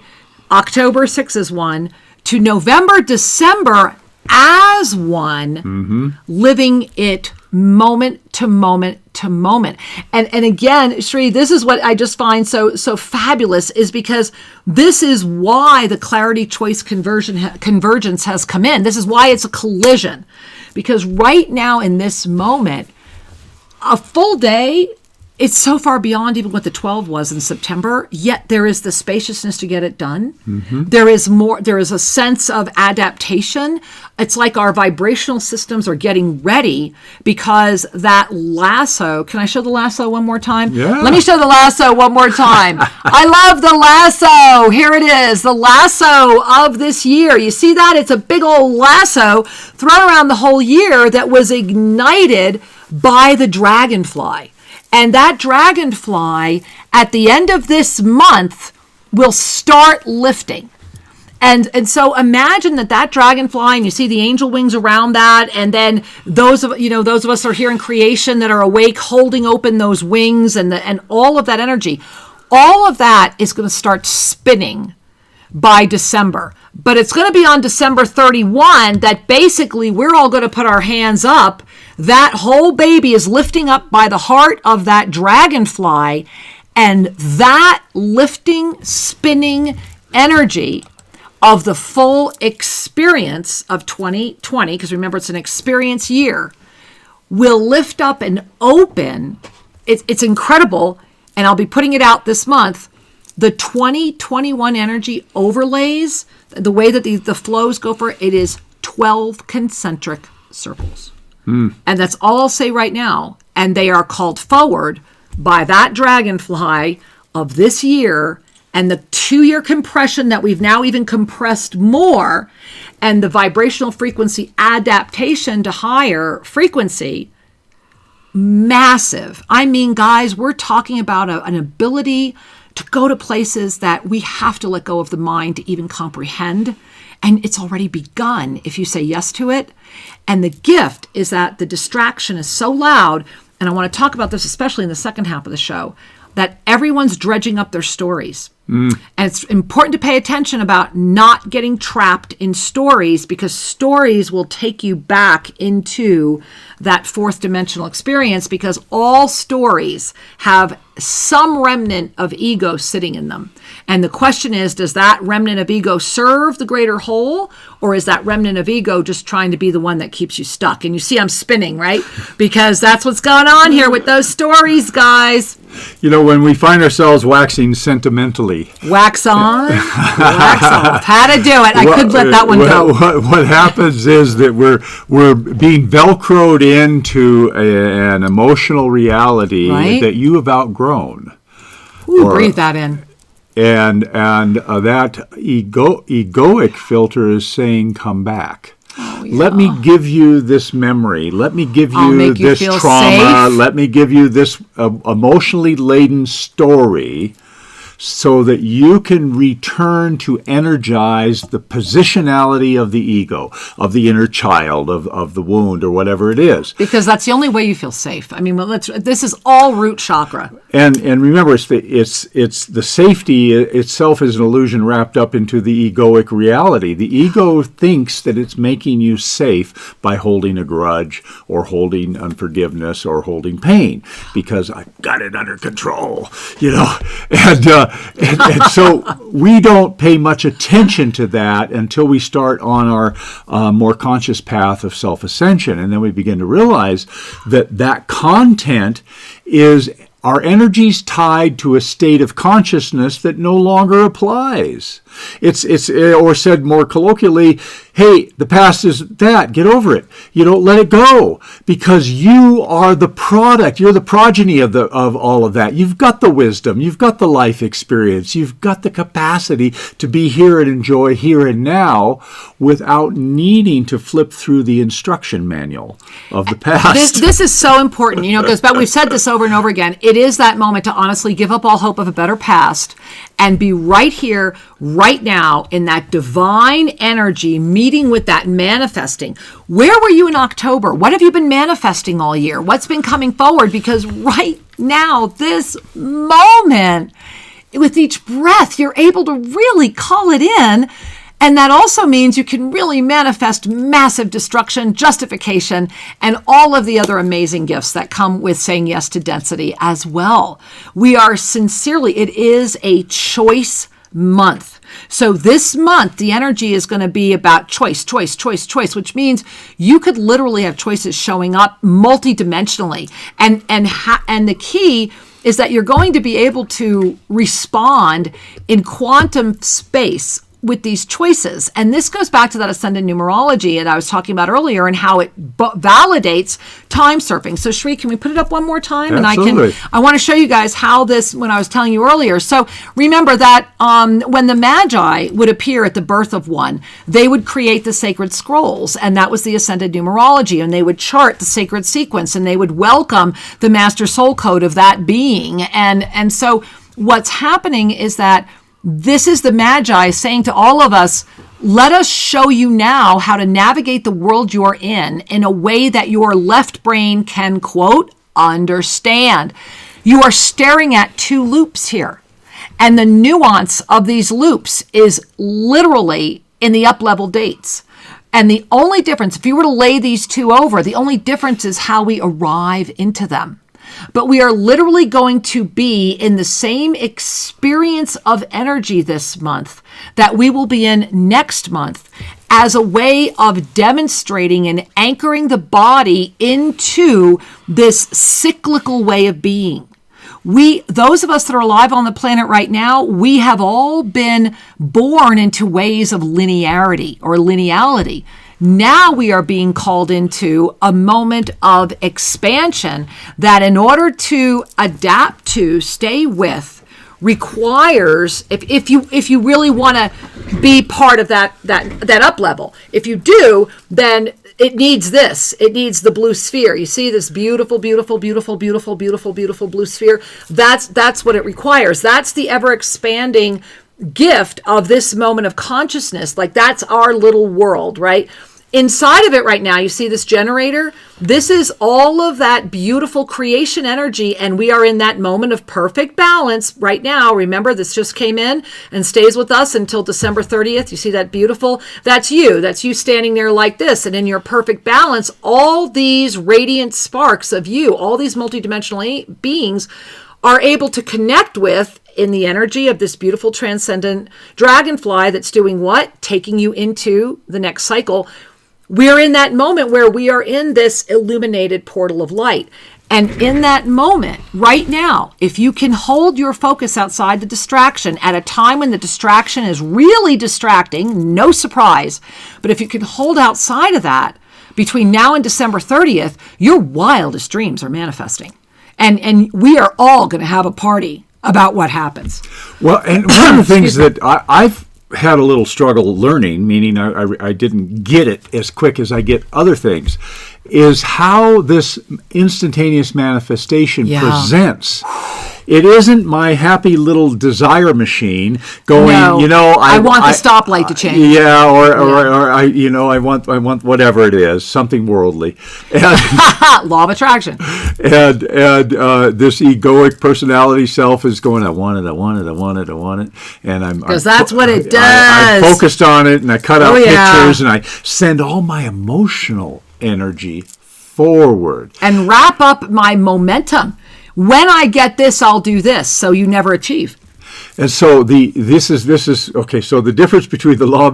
October 6 as one, to November, December as one, living it moment to moment to moment. And again, Shri, this is what I just find so fabulous, is because this is why the Clarity Choice Convergence has come in. This is why it's a collision. Because right now in this moment, a full day, it's so far beyond even what the 12 was in September, yet there is the spaciousness to get it done. There is a sense of adaptation. It's like our vibrational systems are getting ready, because that lasso, can I show the lasso one more time? Yeah. Let me show the lasso one more time. I love the lasso. Here it is, the lasso of this year. You see that? It's a big old lasso thrown around the whole year that was ignited by the dragonfly. And that dragonfly, at the end of this month, will start lifting. And so imagine that dragonfly, and you see the angel wings around that, and then those of us who are here in creation that are awake, holding open those wings, and all of that energy, all of that is going to start spinning by December. But it's going to be on December 31 that basically we're all going to put our hands up. That whole baby is lifting up by the heart of that dragonfly, and that lifting, spinning energy of the full experience of 2020, because remember, it's an experience year, will lift up and open. It's incredible, and I'll be putting it out this month. The 2021 energy overlays, the way that the flows go for it is 12 concentric circles. And that's all I'll say right now. And they are called forward by that dragonfly of this year, and the 2-year compression that we've now even compressed more, and the vibrational frequency adaptation to higher frequency. Massive. I mean, guys, we're talking about an ability to go to places that we have to let go of the mind to even comprehend. And it's already begun if you say yes to it. And the gift is that the distraction is so loud, and I want to talk about this especially in the second half of the show. that everyone's dredging up their stories. And it's important to pay attention about not getting trapped in stories, because stories will take you back into that fourth dimensional experience, because all stories have some remnant of ego sitting in them. And the question is, does that remnant of ego serve the greater whole, or is that remnant of ego just trying to be the one that keeps you stuck? And you see I'm spinning, right? Because that's what's going on here with those stories, guys. You know, when we find ourselves waxing sentimentally. Wax on, wax off. How to do it. I could let that one go. What happens is that we're being Velcroed into an emotional reality that you have outgrown. Ooh, breathe that in. And that egoic filter is saying, come back. Oh, yeah. Let me give you this memory. Let me give you this trauma. Safe. Let me give you this emotionally laden story, so that you can return to energize the positionality of the ego, of the inner child, of the wound, or whatever it is. Because that's the only way you feel safe. I mean, this is all root chakra. And remember, it's the safety itself is an illusion wrapped up into the egoic reality. The ego thinks that it's making you safe by holding a grudge, or holding unforgiveness, or holding pain, because I've got it under control, you know. And so we don't pay much attention to that until we start on our more conscious path of self-ascension. And then we begin to realize that content is our energies tied to a state of consciousness that no longer applies. It's or said more colloquially, hey, the past is that, get over it. You don't let it go, because you are the product. You're the progeny of all of that. You've got the wisdom, you've got the life experience, you've got the capacity to be here and enjoy here and now without needing to flip through the instruction manual of the past. This is so important, because we've said this over and over again. It is that moment to honestly give up all hope of a better past and be right here, right now, in that divine energy, meeting with that manifesting. Where were you in October? What have you been manifesting all year? What's been coming forward? Because right now, this moment, with each breath, you're able to really call it in. And that also means you can really manifest massive destruction, justification, and all of the other amazing gifts that come with saying yes to density as well. We are sincerely, it is a choice month. So this month, the energy is going to be about choice, which means you could literally have choices showing up multidimensionally. And the key is that you're going to be able to respond in quantum space with these choices. And this goes back to that ascended numerology that I was talking about earlier, and how it validates time surfing. So Shri, can we put it up one more time? Absolutely. And I want to show you guys how this, when I was telling you earlier. So remember that when the Magi would appear at the birth of one, they would create the sacred scrolls, and that was the ascended numerology, and they would chart the sacred sequence, and they would welcome the master soul code of that being. And so what's happening is that this is the Magi saying to all of us, let us show you now how to navigate the world you're in a way that your left brain can, quote, understand. You are staring at two loops here. And the nuance of these loops is literally in the up-level dates. And the only difference, if you were to lay these two over, the only difference is how we arrive into them. But we are literally going to be in the same experience of energy this month that we will be in next month, as a way of demonstrating and anchoring the body into this cyclical way of being. Those of us that are alive on the planet right now, we have all been born into ways of linearity or lineality. Now we are being called into a moment of expansion that, in order to adapt to, stay with, requires, if you really want to be part of that up level. If you do, then it needs this. It needs the blue sphere. You see this beautiful, beautiful, beautiful, beautiful, beautiful, beautiful blue sphere? That's what it requires. That's the ever expanding gift of this moment of consciousness. Like, that's our little world, right? inside of it right now, you see this generator? This is all of that beautiful creation energy, and we are in that moment of perfect balance right now. Remember, this just came in and stays with us until December 30th. You see that beautiful? That's you. That's you standing there like this, and in your perfect balance, all these radiant sparks of you, all these multidimensional beings are able to connect with in the energy of this beautiful transcendent dragonfly that's doing what? Taking you into the next cycle. We're in that moment where we are in this illuminated portal of light. And in that moment, right now, if you can hold your focus outside the distraction at a time when the distraction is really distracting, no surprise, but if you can hold outside of that between now and December 30th, your wildest dreams are manifesting. And we are all going to have a party about what happens. Well, and one of the things that I've had a little struggle learning, meaning I didn't get it as quick as I get other things, is how this instantaneous manifestation presents. It isn't my happy little desire machine going, I want the stoplight to change. Or I want whatever it is, something worldly. And, Law of attraction. And this egoic personality self is going, I want it. And because that's what it does. I'm focused on it, and I cut out pictures, and I send all my emotional energy forward. And wrap up my momentum. When I get this, I'll do this. So you never achieve. And so this is okay. So the difference between the law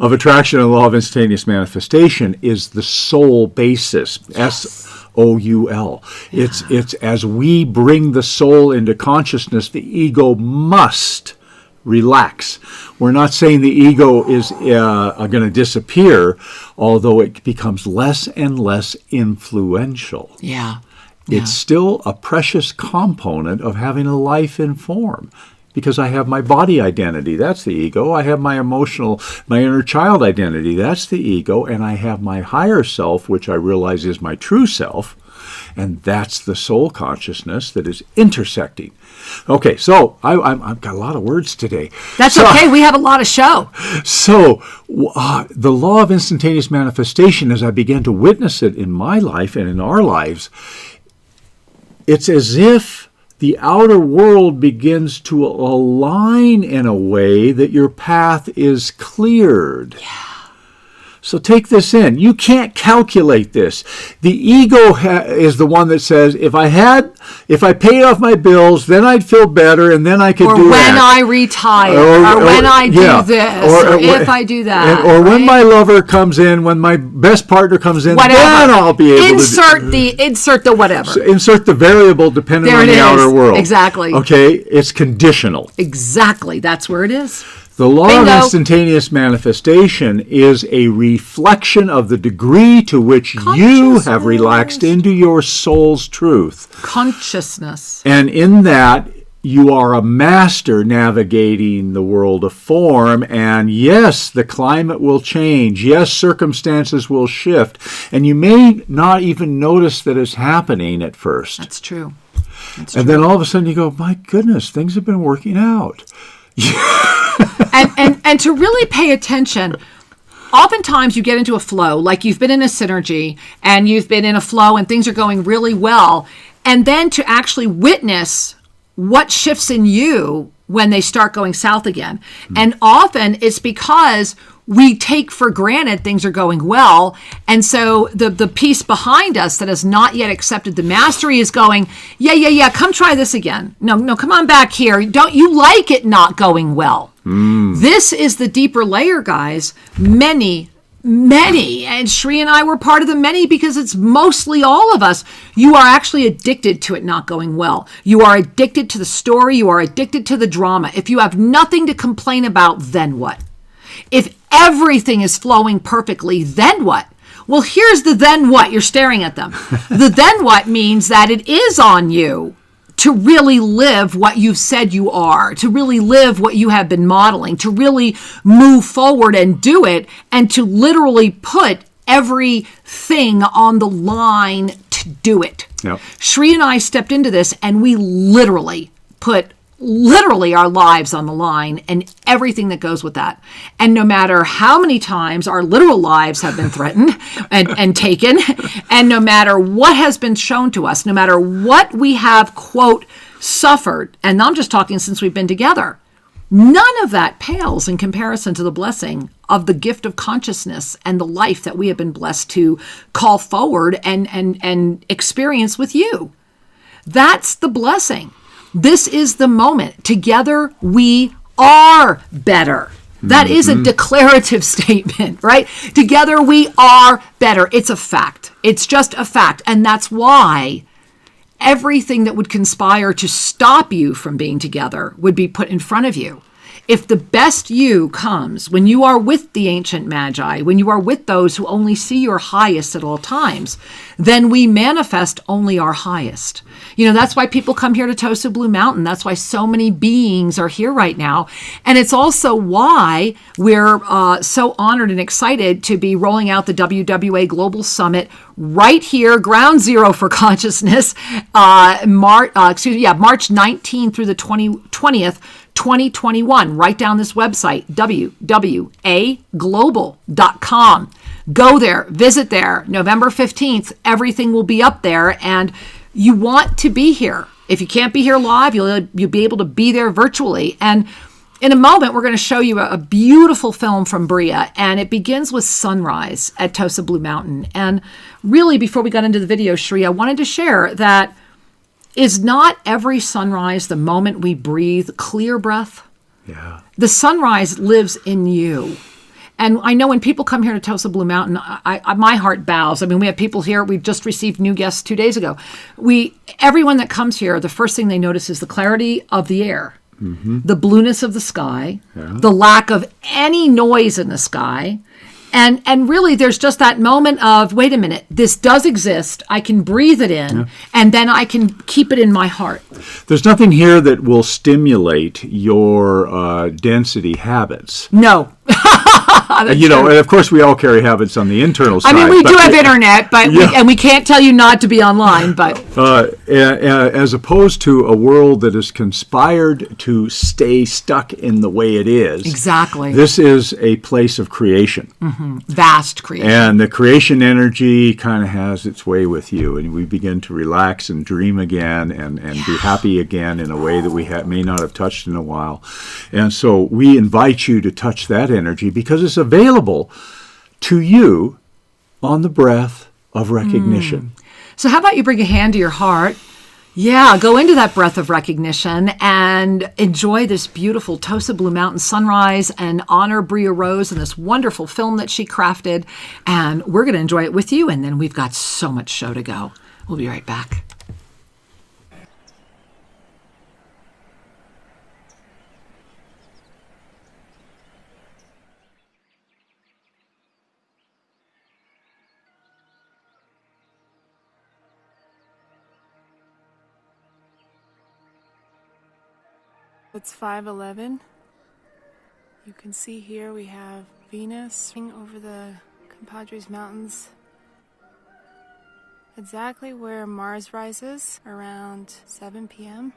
of attraction and the law of instantaneous manifestation is the soul basis. SOUL. Yeah. It's as we bring the soul into consciousness, the ego must relax. We're not saying the ego is going to disappear, although it becomes less and less influential. Yeah. It's still a precious component of having a life in form, because I have my body identity, that's the ego. I have my emotional, my inner child identity, that's the ego. And I have my higher self, which I realize is my true self, and that's the soul consciousness that is intersecting. Okay, so I've got a lot of words today. That's okay, we have a lot of show. So the law of instantaneous manifestation, as I began to witness it in my life and in our lives, it's as if the outer world begins to align in a way that your path is cleared. Yeah. So take this in. You can't calculate this. The ego is the one that says, if I paid off my bills, then I'd feel better, and then I could do that. Or when I retire, or when I do this, or if I do that. Or when my lover comes in, when my best partner comes in, whatever. Then I'll be able to insert the whatever. So insert the variable depending on the outer world. Exactly. Okay, it's conditional. Exactly. That's where it is. The law of instantaneous manifestation is a reflection of the degree to which you have relaxed into your soul's truth. Consciousness. And in that, you are a master navigating the world of form. And yes, the climate will change. Yes, circumstances will shift. And you may not even notice that it's happening at first. That's true. Then all of a sudden you go, my goodness, things have been working out. and to really pay attention, oftentimes you get into a flow, like you've been in a synergy and you've been in a flow and things are going really well, and then to actually witness what shifts in you when they start going south again. And often it's because we take for granted things are going well. And so the piece behind us that has not yet accepted the mastery is going, yeah, come try this again. No, come on back here. Don't you like it not going well? This is the deeper layer, guys. Many, and Shri and I were part of the many, because it's mostly all of us. You are actually addicted to it not going well. You are addicted to the story. You are addicted to the drama. If you have nothing to complain about, then what? If everything is flowing perfectly, then what? Well, here's the then what. You're staring at them. The then what means that it is on you to really live what you've said you are, to really live what you have been modeling, to really move forward and do it, and to literally put everything on the line to do it. Yep. Shri and I stepped into this, and we literally put literally our lives on the line and everything that goes with that. And no matter how many times our literal lives have been threatened and taken, and no matter what has been shown to us, no matter what we have, quote, suffered, and I'm just talking since we've been together, none of that pales in comparison to the blessing of the gift of consciousness and the life that we have been blessed to call forward and experience with you. That's the blessing. This is the moment. Together we are better. That is a declarative statement, right? Together we are better. It's a fact. It's just a fact. And that's why everything that would conspire to stop you from being together would be put in front of you. If the best you comes when you are with the ancient magi, when you are with those who only see your highest at all times, then we manifest only our highest. You know, that's why people come here to Tosa Blue Mountain. That's why so many beings are here right now. And it's also why we're so honored and excited to be rolling out the WWA Global Summit right here, ground zero for consciousness, March 19th through the 20th, 2021. Write down this website, wwaglobal.com. Go there, visit there. November 15th, everything will be up there, and you want to be here. If you can't be here live, you'll be able to be there virtually. And in a moment, we're going to show you a beautiful film from Bria, and it begins with sunrise at Tosa Blue Mountain. And really, before we got into the video, Shri, I wanted to share that is not every sunrise the moment we breathe clear breath? Yeah. The sunrise lives in you. And I know when people come here to Tosa Blue Mountain, my heart bows. I mean, we have people here. We just received new guests 2 days ago. Everyone that comes here, the first thing they notice is the clarity of the air, the blueness of the sky, the lack of any noise in the sky. And really, there's just that moment of, wait a minute, this does exist. I can breathe it in, and then I can keep it in my heart. There's nothing here that will stimulate your density habits. No. And of course, we all carry habits on the internal side. I mean, we do have internet, but we can't tell you not to be online. But as opposed to a world that is conspired to stay stuck in the way it is. Exactly. This is a place of creation. Vast creation. And the creation energy kind of has its way with you, and we begin to relax and dream again and be happy again in a way that we may not have touched in a while. And so we invite you to touch that energy because it's available to you on the breath of recognition. So how about you bring a hand to your heart? Yeah, go into that breath of recognition and enjoy this beautiful Tosa Blue Mountain sunrise and honor Bria Rose and this wonderful film that she crafted. And we're going to enjoy it with you. And then we've got so much show to go. We'll be right back. It's 5:11. You can see here we have Venus over the Compadres Mountains, exactly where Mars rises around 7 p.m.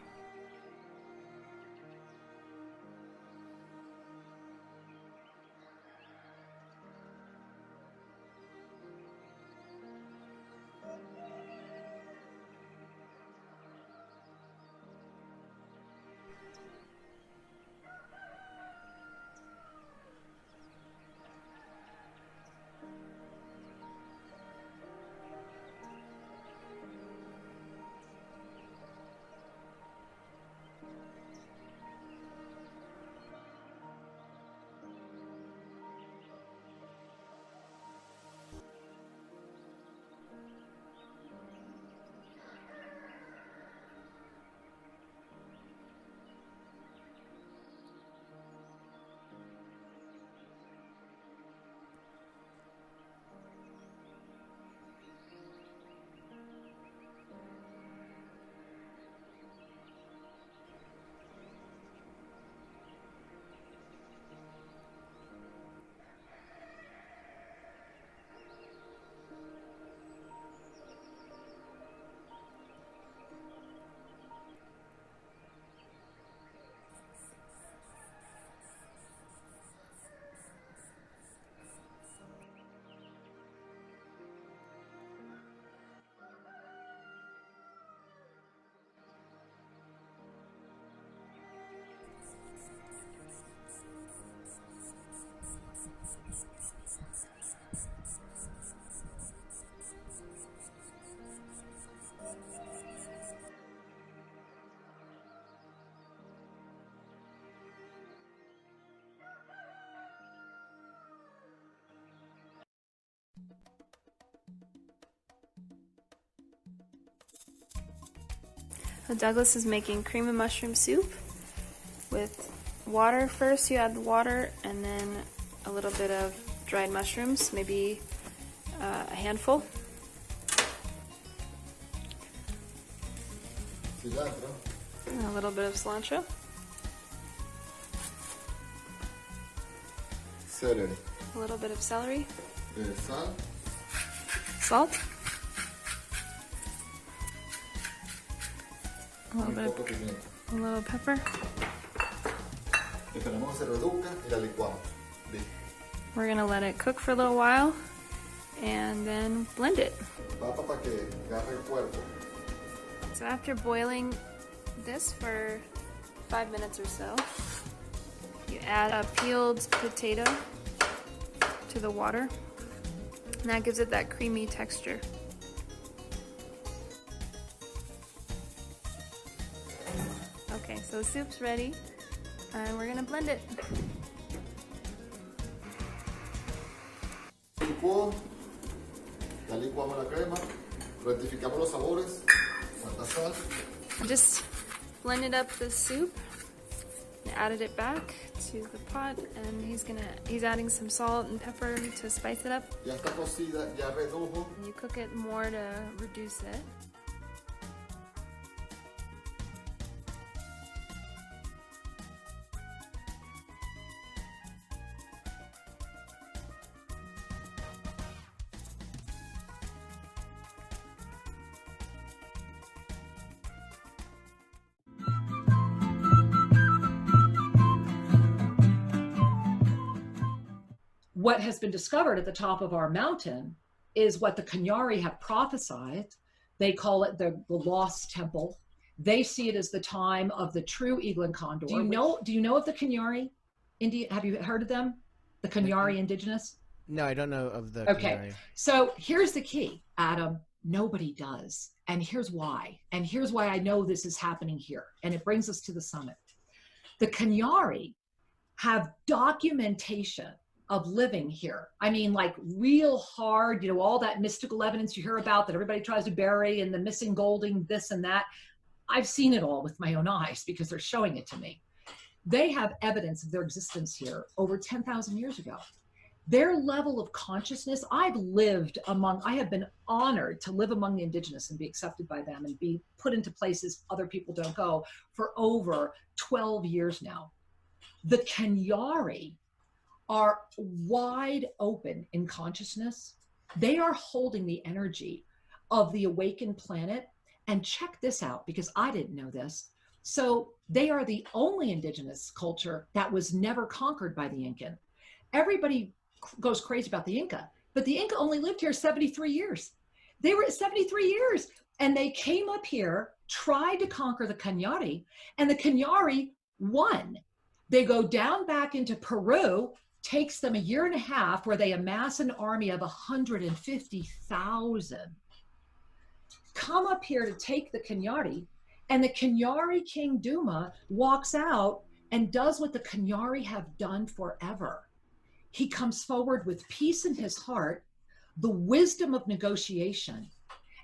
So Douglas is making cream of mushroom soup with water first. You add the water and then a little bit of dried mushrooms, maybe a handful. Cilantro. And a little bit of cilantro. Celery. A little bit of celery. Sal. Salt. A little bit Poco pimienta. a little pepper. Esperamos que se reduzca y la licuamos. Listo. We're gonna let it cook for a little while and then blend it. Papa para que agarre el cuerpo. So after boiling this for 5 minutes or so, you add a peeled potato to the water, and that gives it that creamy texture. Okay, so the soup's ready, and we're gonna blend it. Licuó, ya licuamos la crema, rectificamos los sabores, cuánta sal. Just blended up the soup, and added it back to the pot, and he's adding some salt and pepper to spice it up. Ya está cocida, ya redujo. And you cook it more to reduce it. What has been discovered at the top of our mountain is what the Kanyari have prophesied. They call it the lost temple. They see it as the time of the true eagle and condor. Do you know of the Kanyari? Have you heard of them? The Kanyari indigenous? No, I don't know of the Okay. Kanyari. So here's the key, Adam. Nobody does. And here's why. And here's why I know this is happening here. And it brings us to the summit. The Kanyari have documentation of living here. I mean, like real hard, all that mystical evidence you hear about that everybody tries to bury and the missing golding, this and that. I've seen it all with my own eyes because they're showing it to me. They have evidence of their existence here over 10,000 years ago. Their level of consciousness, I have been honored to live among the indigenous and be accepted by them and be put into places other people don't go for over 12 years now. The Kanyari are wide open in consciousness. They are holding the energy of the awakened planet. And check this out, because I didn't know this. So they are the only indigenous culture that was never conquered by the Incan. Everybody goes crazy about the Inca, but the Inca only lived here 73 years. They were 73 years, and they came up here, tried to conquer the Kanyari, and the Kanyari won. They go down back into Peru, takes them a year and a half, where they amass an army of 150,000, come up here to take the Kanyari, and the Kanyari King Duma walks out and does what the Kanyari have done forever. He comes forward with peace in his heart, the wisdom of negotiation,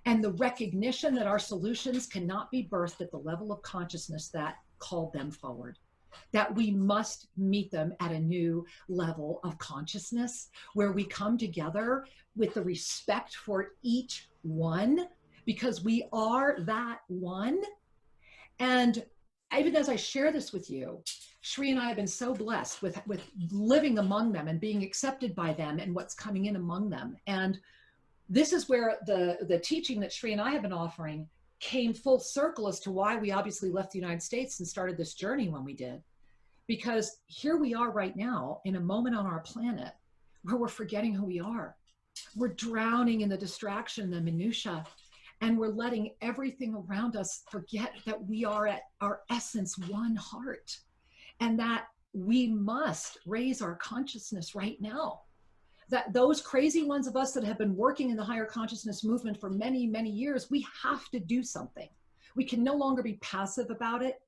and the recognition that our solutions cannot be birthed at the level of consciousness that called them forward. That we must meet them at a new level of consciousness where we come together with the respect for each one, because we are that one. And even as I share this with you, Shri and I have been so blessed with living among them and being accepted by them and what's coming in among them. And this is where the teaching that Shri and I have been offering came full circle as to why we obviously left the United States and started this journey when we did. Because here we are right now in a moment on our planet where we're forgetting who we are. We're drowning in the distraction, the minutia, and we're letting everything around us forget that we are at our essence one heart, and that we must raise our consciousness right now. That those crazy ones of us that have been working in the higher consciousness movement for many, many years, we have to do something. We can no longer be passive about it.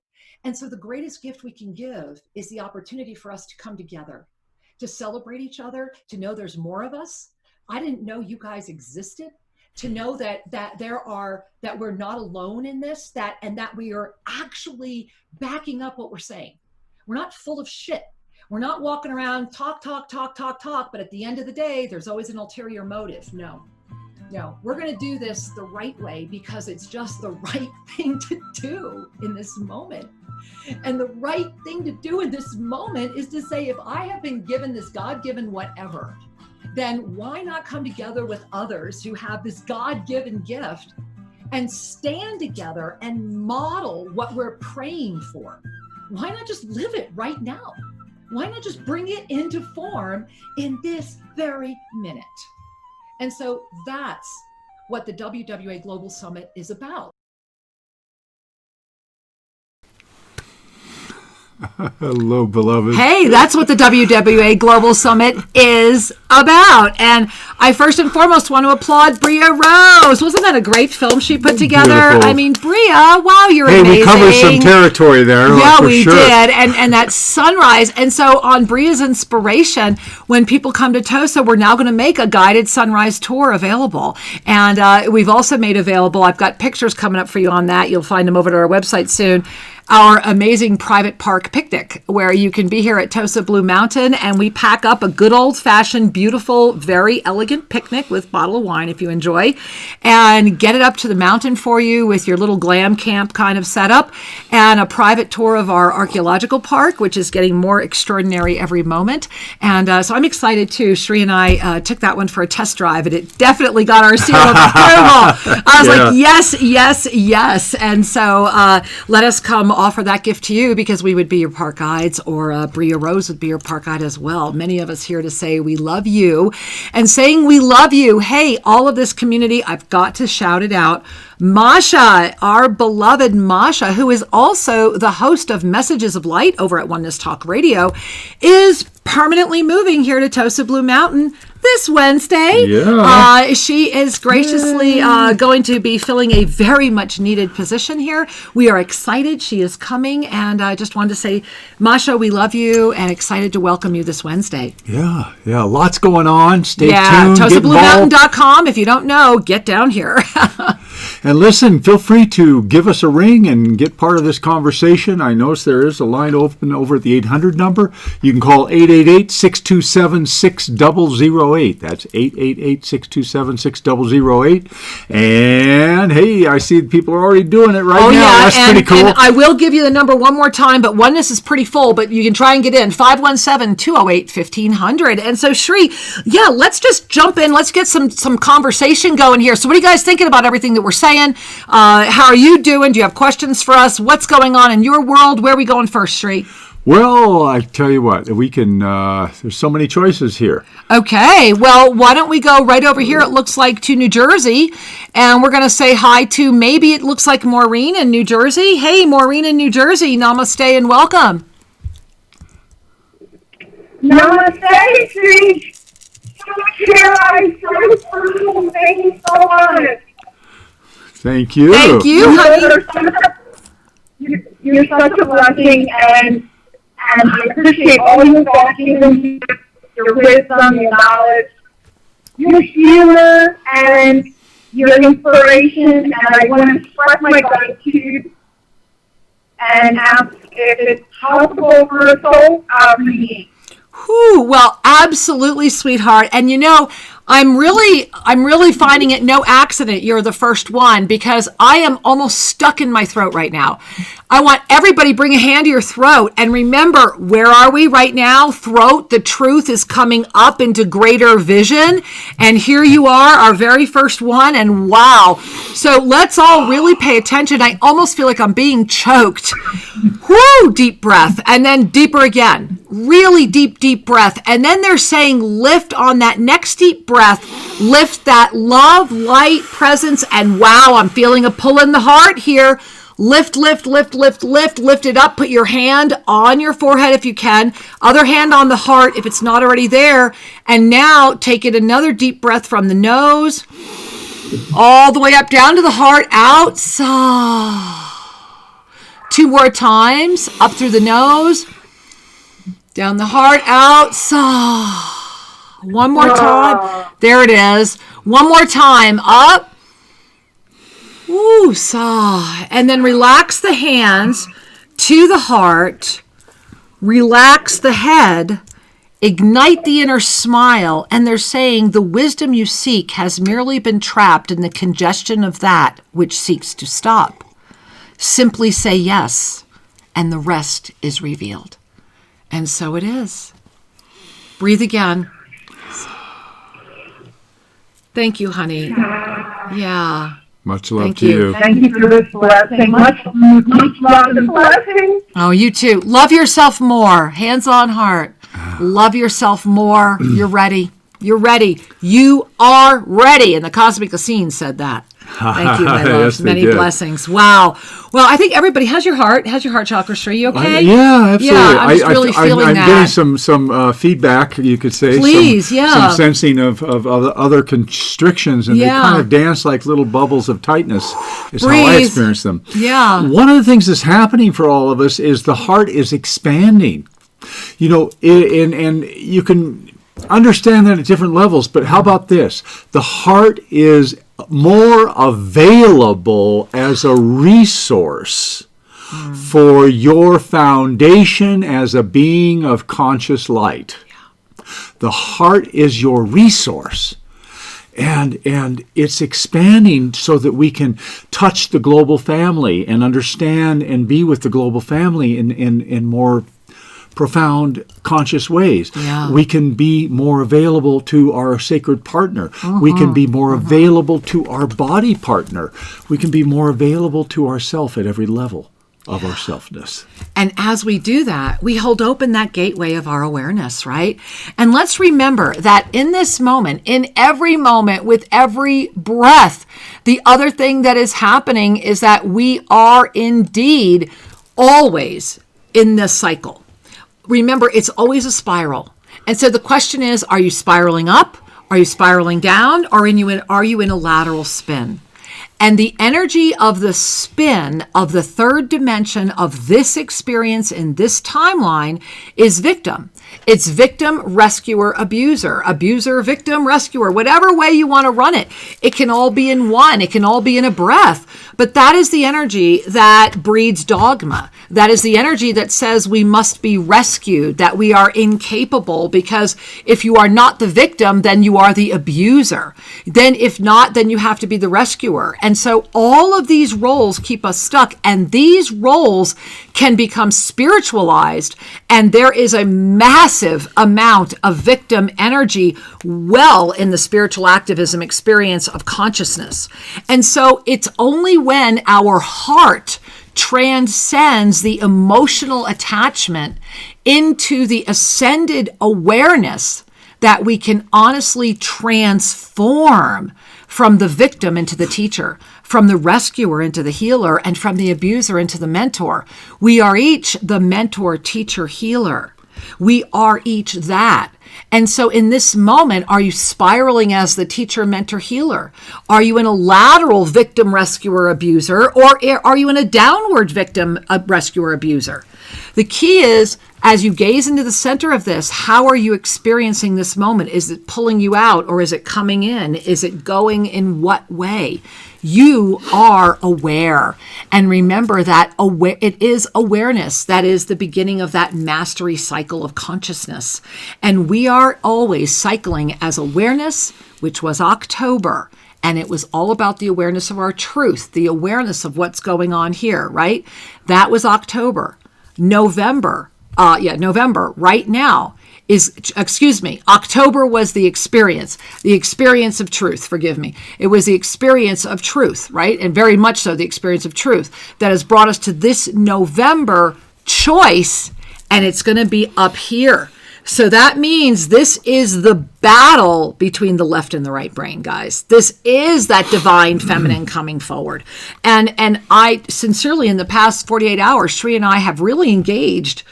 And so the greatest gift we can give is the opportunity for us to come together, to celebrate each other, to know there's more of us. I didn't know you guys existed. to know that we're not alone in this, and that we are actually backing up what we're saying. We're not full of shit. We're not walking around talk, but at the end of the day, there's always an ulterior motive. No, we're going to do this the right way because it's just the right thing to do in this moment. And the right thing to do in this moment is to say, if I have been given this God-given whatever, then why not come together with others who have this God-given gift and stand together and model what we're praying for? Why not just live it right now? Why not just bring it into form in this very minute? And so that's what the WWA Global Summit is about. Hello, beloved. Hey, that's what the WWA Global Summit is about. And I first and foremost want to applaud Bria Rose. Wasn't that a great film she put together? Beautiful. I mean, Bria, wow, you're amazing. We covered some territory there. Yeah, for we sure. did. And that sunrise. And so on Bria's inspiration, when people come to Tosa, we're now going to make a guided sunrise tour available. And we've also made available, I've got pictures coming up for you on that. You'll find them over at our website soon. Our amazing private park picnic, where you can be here at Tosa Blue Mountain, and we pack up a good old-fashioned, beautiful, very elegant picnic with a bottle of wine if you enjoy, and get it up to the mountain for you with your little glam camp kind of setup, and a private tour of our archaeological park, which is getting more extraordinary every moment. And so I'm excited too. Sri and I took that one for a test drive, and it definitely got our seal of approval. I was like, yes, yes, yes. And so let us come offer that gift to you, because we would be your park guides, or Bria Rose would be your park guide as well. Many of us here to say we love you. And saying we love you, hey, all of this community, I've got to shout it out. Masha, our beloved Masha, who is also the host of Messages of Light over at Oneness Talk Radio, is permanently moving here to Tosa Blue Mountain this Wednesday. Yeah. She is graciously going to be filling a very much needed position here. We are excited she is coming, and I just wanted to say, Masha, we love you and excited to welcome you this Wednesday. Yeah, lots going on. Stay tuned. TosaBlueMountain.com. If you don't know, get down here. And listen, feel free to give us a ring and get part of this conversation. I notice there is a line open over at the 800 number. You can call 888-627-6008. That's 888-627-6008. And hey, I see people are already doing it right now. Yeah, that's pretty cool. And I will give you the number one more time, but Oneness is pretty full, but you can try and get in. 517-208-1500. And so, Shri, yeah, let's just jump in. Let's get some conversation going here. So what are you guys thinking about everything that we're saying? How are you doing? Do you have questions for us? What's going on in your world? Where are we going first, Shri? Well, I tell you what, we can, there's so many choices here. Okay, well, why don't we go right over here, it looks like, to New Jersey, and we're going to say hi to, maybe it looks like Maureen in New Jersey. Hey, Maureen in New Jersey, namaste and welcome. Namaste, Shri. Thank you so much. Thank you. Thank you, honey. You're such a blessing, and I appreciate all you've got, even your wisdom, your knowledge, your humor, and your inspiration. And I want to express my gratitude and ask if it's possible for a soul reading. Well, absolutely, sweetheart. And you know, I'm really finding it no accident you're the first one, because I am almost stuck in my throat right now. I want everybody bring a hand to your throat, and remember, where are we right now? Throat, the truth is coming up into greater vision, and here you are, our very first one, and wow. So let's all really pay attention. I almost feel like I'm being choked. Whoo, deep breath, and then deeper again. Really deep breath. And then they're saying lift on that next deep breath, lift that love, light, presence, and wow, I'm feeling a pull in the heart here. Lift it up. Put your hand on your forehead if you can. Other hand on the heart if it's not already there. And now take it another deep breath from the nose, all the way up down to the heart, out. Two more times, up through the nose, down the heart, out. One more time. There it is. One more time. Up. Ooh, sigh. And then relax the hands to the heart. Relax the head. Ignite the inner smile. And they're saying the wisdom you seek has merely been trapped in the congestion of that which seeks to stop. Simply say yes, and the rest is revealed. And so it is. Breathe again. Thank you, honey. Yeah. Much love Thank to you. you. Thank you for this blessing. Much love and blessing. Oh, you too. Love yourself more. Hands on heart. Love yourself more. You're ready. You're ready. You are ready. And the Cosmic Essene said that. Thank you, my love. Yes, they Many did. blessings. Wow. Well, I think everybody has your heart chakra. Are you okay? Yeah, absolutely. Yeah, I'm just really feeling I'm that. getting some feedback, you could say. Please, some, yeah. Some sensing of other constrictions, and they kind of dance like little bubbles of tightness, is how I Breathe. experience them. Yeah. One of the things that's happening for all of us is the heart is expanding. You know, and you can understand that at different levels, but how about this? The heart is more available as a resource for your foundation as a being of conscious light. The heart is your resource. And it's expanding so that we can touch the global family and understand and be with the global family in more profound conscious ways. Yeah. We can be more available to our sacred partner. We can be more available to our body partner. We can be more available to ourself at every level of our selfness. And as we do that, we hold open that gateway of our awareness, right? And let's remember that in this moment, in every moment, with every breath, the other thing that is happening is that we are indeed always in this cycle. Remember, it's always a spiral. And so the question is, are you spiraling up? Are you spiraling down? Or are you in a lateral spin? And the energy of the spin of the third dimension of this experience in this timeline is victim. It's victim, rescuer, abuser, victim, rescuer, whatever way you want to run it. It can all be in one. It can all be in a breath. But that is the energy that breeds dogma. That is the energy that says we must be rescued, that we are incapable, because if you are not the victim, then you are the abuser. Then if not, then you have to be the rescuer. And so all of these roles keep us stuck, and these roles can become spiritualized, and there is a massive amount of victim energy well in the spiritual activism experience of consciousness. And so it's only when our heart transcends the emotional attachment into the ascended awareness that we can honestly transform from the victim into the teacher, from the rescuer into the healer, and from the abuser into the mentor. We are each the mentor, teacher, healer. We are each that. And so in this moment, are you spiraling as the teacher, mentor, healer? Are you in a lateral victim, rescuer, abuser? Or are you in a downward victim, rescuer, abuser? The key is, as you gaze into the center of this, how are you experiencing this moment? Is it pulling you out, or is it coming in? Is it going in what way? You are aware. And remember that it is awareness that is the beginning of that mastery cycle of consciousness. And we are always cycling as awareness, which was October. And it was all about the awareness of our truth, the awareness of what's going on here, right? That was October. November right now October was the experience of truth, forgive me. It was the experience of truth, right? And very much so the experience of truth that has brought us to this November choice, and it's going to be up here. So that means this is the battle between the left and the right brain, guys. This is that divine feminine coming forward. And I sincerely, in the past 48 hours, Sri and I have really engaged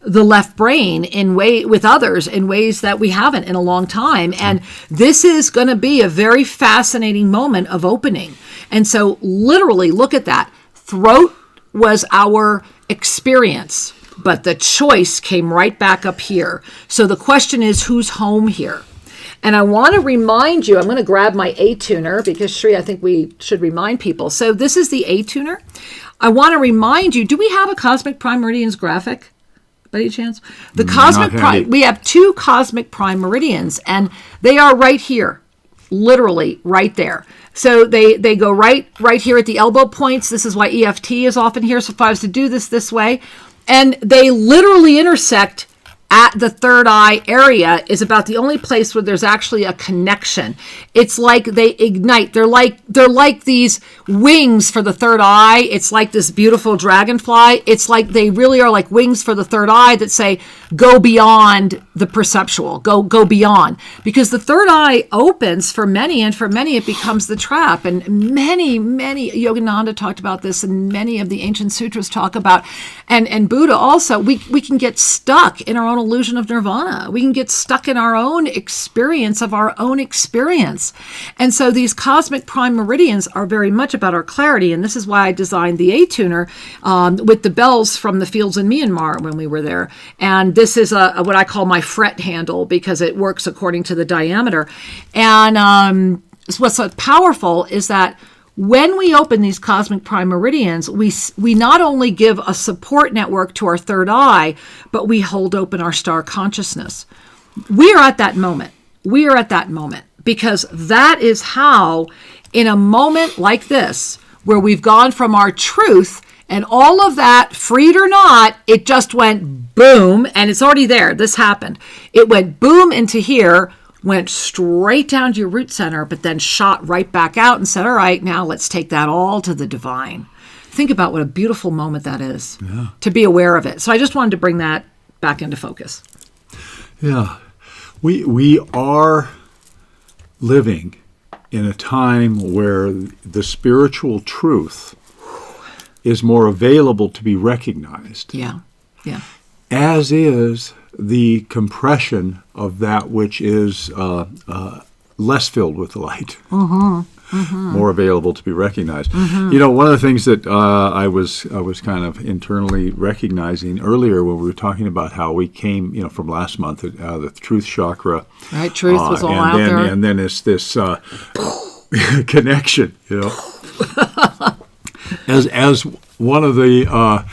the left brain with others in ways that we haven't in a long time. And this is going to be a very fascinating moment of opening. And so literally look at that. Throat was our experience, but the choice came right back up here. So the question is, who's home here? And I want to remind you, I'm going to grab my A tuner because Shri, I think we should remind people. So this is the A tuner. I want to remind you, do we have a Cosmic Prime Meridians graphic by any chance? The Cosmic Prime, we have 2 Cosmic Prime Meridians, and they are right here, literally right there. So they go right here at the elbow points. This is why EFT is often here. So if I was to do this way, and they literally intersect at the third eye area is about the only place where there's actually a connection. It's like they ignite. They're like these wings for the third eye. It's like this beautiful dragonfly. It's like they really are like wings for the third eye that say, go beyond the perceptual, go beyond. Because the third eye opens for many, and for many it becomes the trap. And many Yogananda talked about this, and many of the ancient sutras talk about, and Buddha also, we can get stuck in our own illusion of nirvana. We can get stuck in our own experience of our own experience. And so these cosmic prime meridians are very much about our clarity. And this is why I designed the A-tuner with the bells from the fields in Myanmar when we were there. And this is what I call my fret handle because it works according to the diameter. And what's so powerful is that when we open these cosmic prime meridians, we not only give a support network to our third eye, but we hold open our star consciousness. We are at that moment. We are at that moment because that is how, in a moment like this, where we've gone from our truth and all of that, freed or not, it just went boom, and it's already there. This happened. It went boom into here, went straight down to your root center, but then shot right back out and said, all right, now let's take that all to the divine. Think about what a beautiful moment that is, to be aware of it. So I just wanted to bring that back into focus. Yeah. We are living in a time where the spiritual truth is more available to be recognized. Yeah. As is the compression of that which is less filled with light, more available to be recognized. You know, one of the things that I was kind of internally recognizing earlier when we were talking about how we came, from last month, the truth chakra. Right, truth was all out there. And then it's this connection, As one of the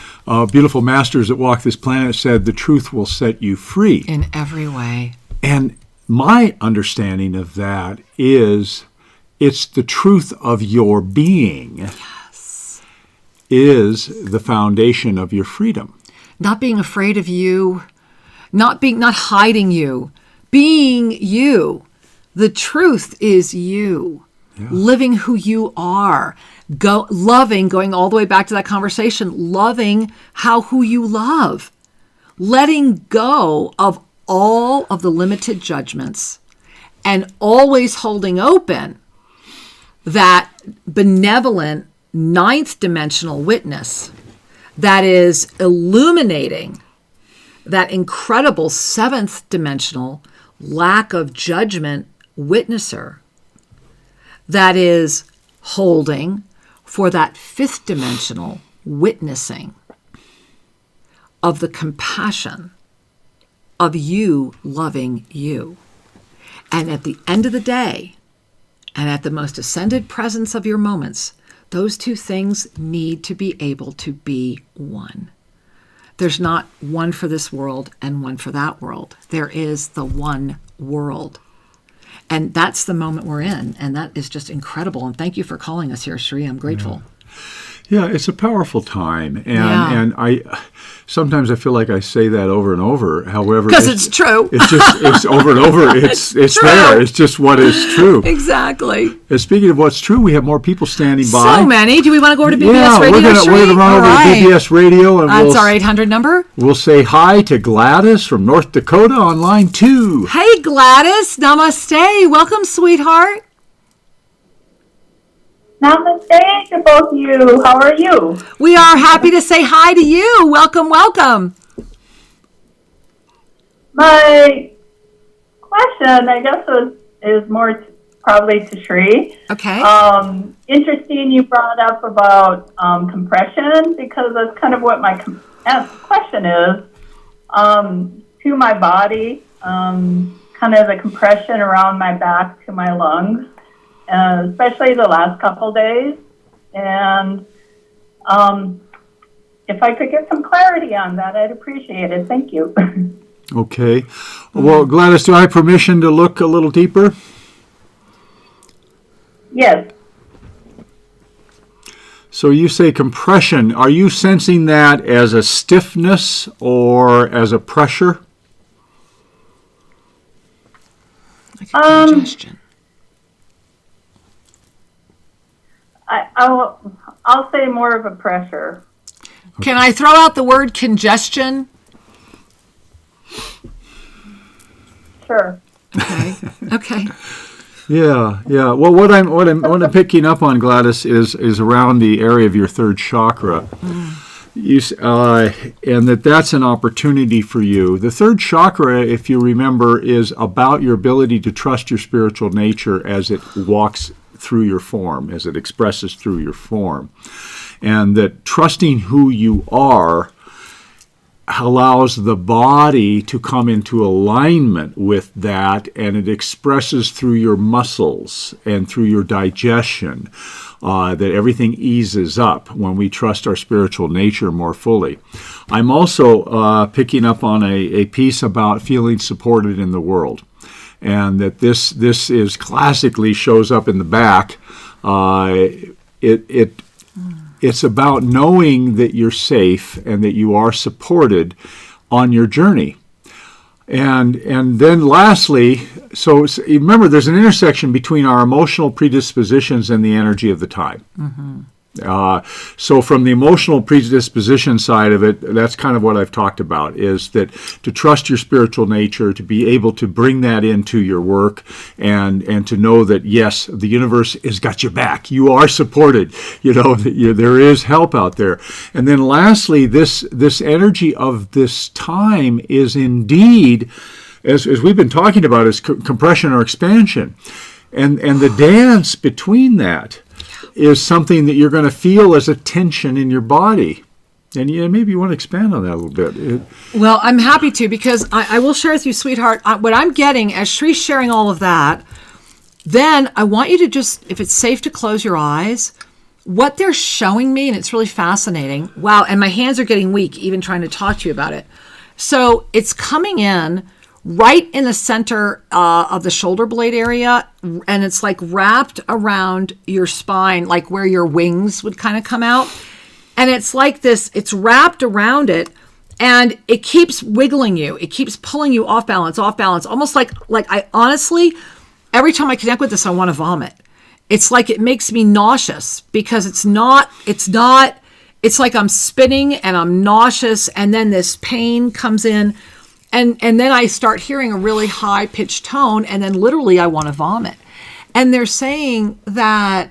beautiful masters that walk this planet said, the truth will set you free. In every way. And my understanding of that is it's the truth of your being. Yes. Is the foundation of your freedom. Not being afraid of you, not hiding you, being you. The truth is you. Yeah. Living who you are. Loving, going all the way back to that conversation, loving who you love. Letting go of all of the limited judgments and always holding open that benevolent ninth dimensional witness that is illuminating that incredible seventh dimensional lack of judgment witnesser that is holding for that fifth dimensional witnessing of the compassion of you loving you. And at the end of the day, and at the most ascended presence of your moments, those two things need to be able to be one. There's not one for this world and one for that world. There is the one world. And that's the moment we're in. And that is just incredible. And thank you for calling us here, Sri. I'm grateful. Yeah, it's a powerful time. And sometimes I feel like I say that over and over. However, because it's true. It's over and over. It's there. It's just what is true. Exactly. And speaking of what's true, we have more people standing by. So many. Do we want to go over to BBS Radio? We're going to run over to BBS Radio. And that's our 800 number. We'll say hi to Gladys from North Dakota on line 2. Hey, Gladys. Namaste. Welcome, sweetheart. Namaste to both of you. How are you? We are happy to say hi to you. Welcome, welcome. My question, I guess, is more probably to Shri. Okay. Interesting you brought up about compression, because that's kind of what my question is. To my body, kind kind of a compression around my back to my lungs, especially the last couple days. And if I could get some clarity on that, I'd appreciate it. Thank you. Okay. Well, Gladys, do I have permission to look a little deeper? Yes. So you say compression. Are you sensing that as a stiffness or as a pressure? Like a congestion. I'll say more of a pressure. Can I throw out the word congestion? Sure. Okay. Yeah. Well, what I'm picking up on, Gladys, is around the area of your third chakra. And that's an opportunity for you. The third chakra, if you remember, is about your ability to trust your spiritual nature as it walks through your form, as it expresses through your form. And that trusting who you are allows the body to come into alignment with that, and it expresses through your muscles and through your digestion, that everything eases up when we trust our spiritual nature more fully. I'm also picking up on a piece about feeling supported in the world, and that this is classically shows up in the back. It's about knowing that you're safe and that you are supported on your journey. And then lastly, so remember, there's an intersection between our emotional predispositions and the energy of the time. Mm-hmm. So from the emotional predisposition side of it, that's kind of what I've talked about, is that to trust your spiritual nature, to be able to bring that into your work, and to know that, yes, the universe has got your back. You are supported. There is help out there. And then lastly, this energy of this time is indeed, as we've been talking about, is compression or expansion. And the dance between that is something that you're going to feel as a tension in your body. And maybe you want to expand on that a little bit. Well, I'm happy to, because I will share with you, sweetheart, what I'm getting as Shree's sharing all of that. Then I want you to just, if it's safe to close your eyes, what they're showing me, and it's really fascinating. Wow, and my hands are getting weak even trying to talk to you about it. So it's coming in right in the center of the shoulder blade area, and it's like wrapped around your spine, like where your wings would kind of come out. And it's like this, it's wrapped around it, and it keeps wiggling you. It keeps pulling you off balance, almost like I honestly, every time I connect with this, I want to vomit. It's like it makes me nauseous, because it's like I'm spinning and I'm nauseous, and then this pain comes in. And then I start hearing a really high-pitched tone, and then literally I want to vomit. And they're saying that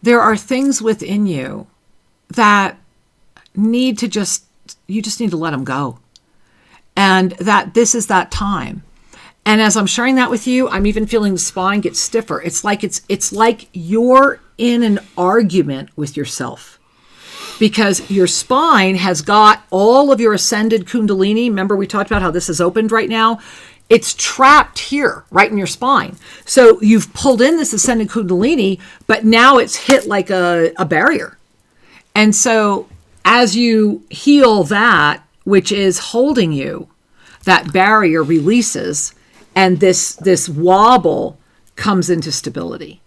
there are things within you that you just need to let them go. And that this is that time. And as I'm sharing that with you, I'm even feeling the spine get stiffer. It's like you're in an argument with yourself. Because your spine has got all of your ascended Kundalini. Remember, we talked about how this is opened right now. It's trapped here, right in your spine. So you've pulled in this ascended Kundalini, but now it's hit like a barrier. And so as you heal that, which is holding you, that barrier releases, and this wobble comes into stability.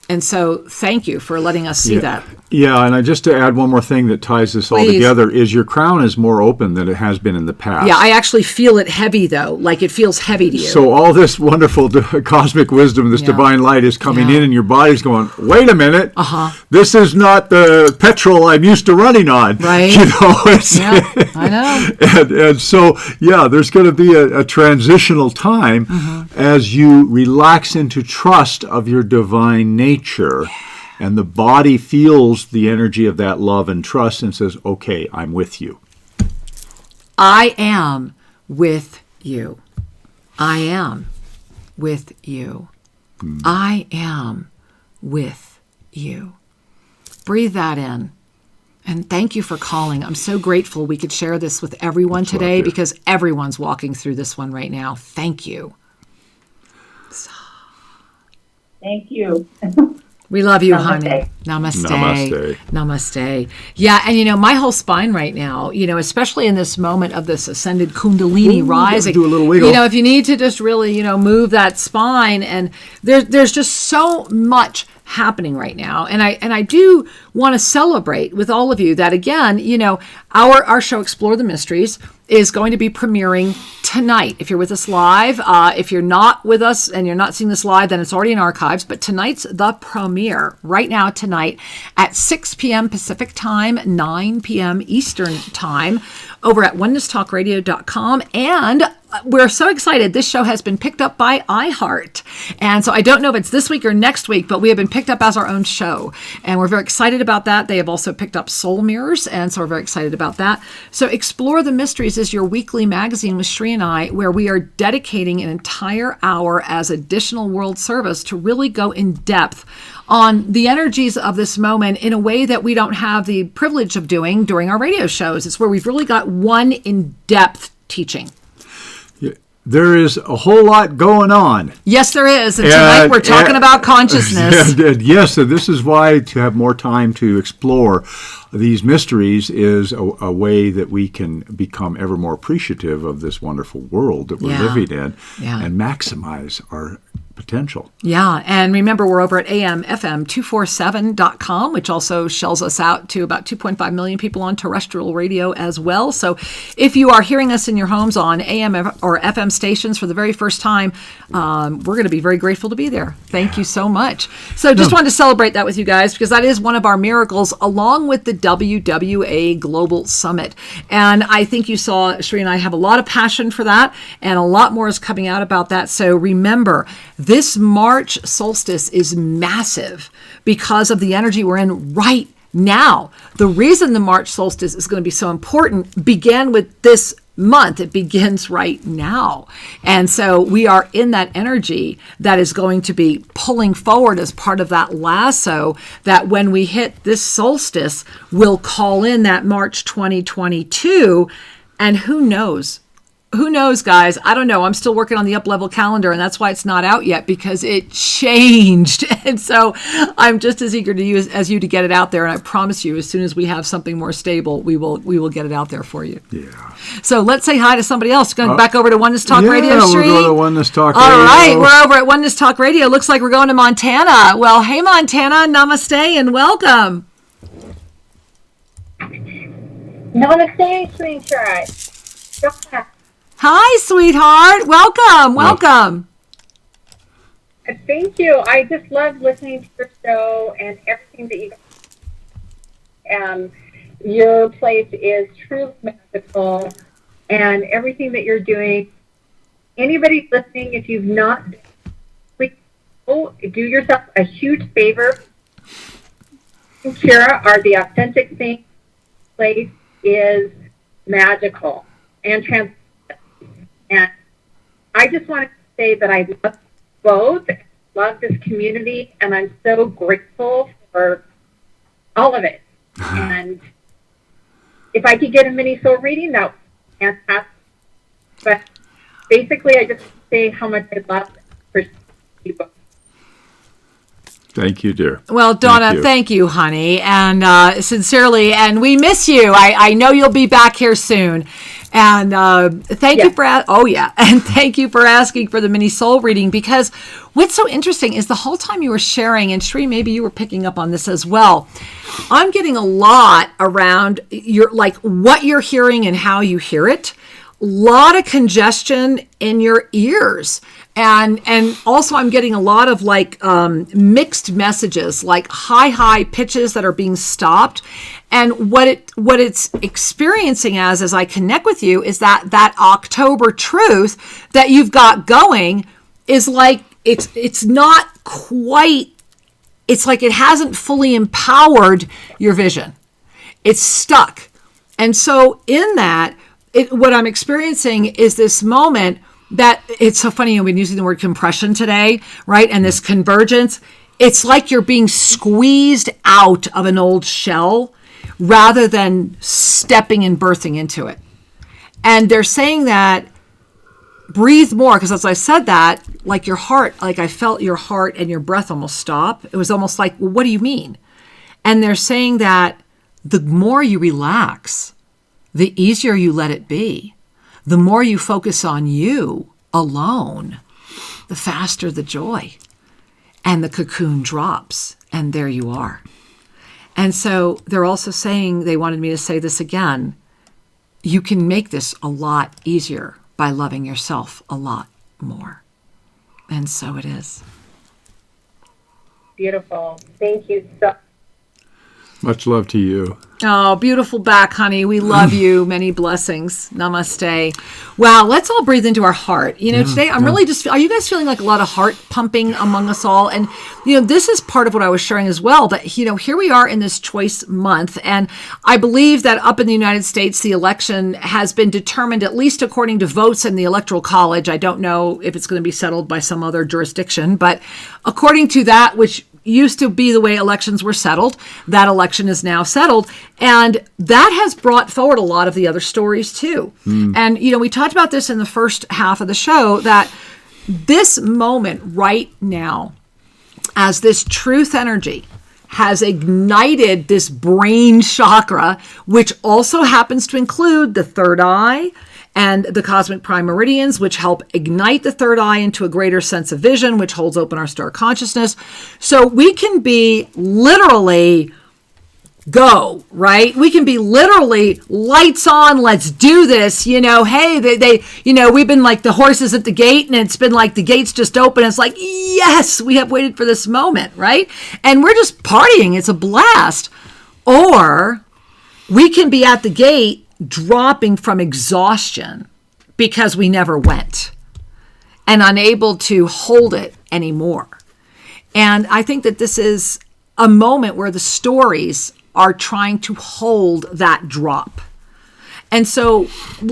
And so thank you for letting us see that. Yeah, and just to add one more thing that ties this all together is your crown is more open than it has been in the past. Yeah, I actually feel it heavy, though. Like it feels heavy to you. So all this wonderful cosmic wisdom, this divine light is coming in, and your body's going, wait a minute. This is not the petrol I'm used to running on. Right. I know. And so, there's going to be a transitional time as you relax into trust of your divine nature. And the body feels the energy of that love and trust and says, okay, I'm with you. I am with you. I am with you. I am with you. Breathe that in. And thank you for calling. I'm so grateful we could share this with everyone today, because everyone's walking through this one right now. Thank you. Thank you. We love you, Namaste. honey. Namaste. Namaste. Namaste. Yeah, and my whole spine right now, especially in this moment of this ascended Kundalini rising. Do a little wiggle. If you need to just really, move that spine, and there's just so much happening right now, and I do want to celebrate with all of you that, again, our show Explore the Mysteries is going to be premiering tonight. If you're with us live, if you're not with us and you're not seeing this live, then it's already in archives, but tonight's the premiere right now tonight at 6 p.m. Pacific time, 9 p.m. Eastern time over at onenesstalkradio.com. And we're so excited. This show has been picked up by iHeart. And so I don't know if it's this week or next week, but we have been picked up as our own show. And we're very excited about that. They have also picked up Soul Mirrors. And so we're very excited about that. So Explore the Mysteries is your weekly magazine with Sri and I, where we are dedicating an entire hour as additional world service to really go in depth on the energies of this moment in a way that we don't have the privilege of doing during our radio shows. It's where we've really got one in-depth teaching. There is a whole lot going on. Yes, there is. And tonight we're talking about consciousness. Yes, so this is why to have more time to explore these mysteries is a way that we can become ever more appreciative of this wonderful world that we're living in and maximize our potential. Yeah, and remember, we're over at AMFM247.com, which also shells us out to about 2.5 million people on terrestrial radio as well. So if you are hearing us in your homes on AM or FM stations for the very first time, we're going to be very grateful to be there. Thank you so much. So just wanted to celebrate that with you guys, because that is one of our miracles, along with the WWA Global Summit. And I think you saw Sri and I have a lot of passion for that, and a lot more is coming out about that. So remember, this March solstice is massive because of the energy we're in right now. The reason the March solstice is going to be so important began with this month. It begins right now. And so we are in that energy that is going to be pulling forward as part of that lasso that when we hit this solstice, we'll call in that March 2022. And who knows? Who knows, guys? I don't know. I'm still working on the up-level calendar, and that's why it's not out yet, because it changed. And so I'm just as eager to use as you to get it out there. And I promise you, as soon as we have something more stable, we will get it out there for you. Yeah. So let's say hi to somebody else. Going back over to Oneness Talk Radio Street. We'll go to Oneness Talk Radio. All right, we're over at Oneness Talk Radio. Looks like we're going to Montana. Well, hey, Montana, namaste and welcome. Namaste, sweetheart. Hi, sweetheart. Welcome. Thank you. I just love listening to your show and everything that you. Your place is truly magical, and everything that you're doing. Anybody listening, if you've not, please do yourself a huge favor. Kira are the authentic thing. Place is magical and transparent. And I just wanted to say that I love both, love this community, and I'm so grateful for all of it. And if I could get a mini soul reading, that would be fantastic. But basically, I just say how much I love and appreciate you both. Thank you, dear. Well, Donna, thank you, honey, and sincerely, and we miss you. I know you'll be back here soon. And thank you for and thank you for asking for the mini soul reading, because what's so interesting is the whole time you were sharing, and Sri, maybe you were picking up on this as well, I'm getting a lot around your what you're hearing and how you hear it. A lot of congestion in your ears. And also I'm getting a lot of mixed messages, like high pitches that are being stopped. And what it's experiencing as I connect with you is that October truth that you've got going is like, it's not quite, it's like it hasn't fully empowered your vision. It's stuck. And so in that, what I'm experiencing is this moment that it's so funny. I've been using the word compression today, right? And this convergence, it's like you're being squeezed out of an old shell rather than stepping and birthing into it. And they're saying that breathe more, because as I said that, like your heart, like I felt your heart and your breath almost stop. It was almost like, well, what do you mean? And they're saying that the more you relax, the easier you let it be. The more you focus on you alone, the faster the joy. And the cocoon drops, and there you are. And so they're also saying, they wanted me to say this again, you can make this a lot easier by loving yourself a lot more. And so it is. Beautiful. Thank you so Much love to you. Oh, beautiful back, honey. We love you. Many blessings. Namaste. Wow, let's all breathe into our heart. You know, today I'm really just, are you guys feeling like a lot of heart pumping among us all? And, you know, this is part of what I was sharing as well, that, you know, here we are in this choice month. And I believe that up in the United States, the election has been determined, at least according to votes in the Electoral College. I don't know if it's going to be settled by some other jurisdiction, but according to that, which used to be the way elections were settled, that election is now settled. And that has brought forward a lot of the other stories too. And, you know, we talked about this in the first half of the show, that this moment right now, as this truth energy has ignited this brain chakra, which also happens to include the third eye and the cosmic prime meridians, which help ignite the third eye into a greater sense of vision, which holds open our star consciousness. So we can be literally go, right? We can be literally lights on, let's do this. You know, hey, they you know, we've been like the horses at the gate, and it's been like the gates just open. It's like, yes, we have waited for this moment, right? And we're just partying. It's a blast. Or we can be at the gate dropping from exhaustion because we never went and unable to hold it anymore. And I think that this is a moment where the stories are trying to hold that drop. And so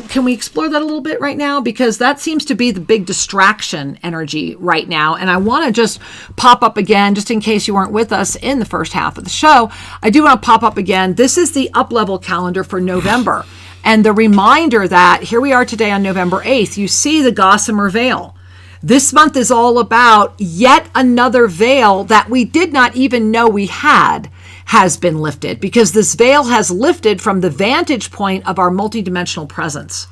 can we explore that a little bit right now? Because that seems to be the big distraction energy right now. And I want to just pop up again, just in case you weren't with us in the first half of the show, I do want to pop up again. This is the up-level calendar for November. And the reminder that here we are today on November 8th, you see the gossamer veil. This month is all about yet another veil that we did not even know we had has been lifted, because this veil has lifted from the vantage point of our multidimensional presence.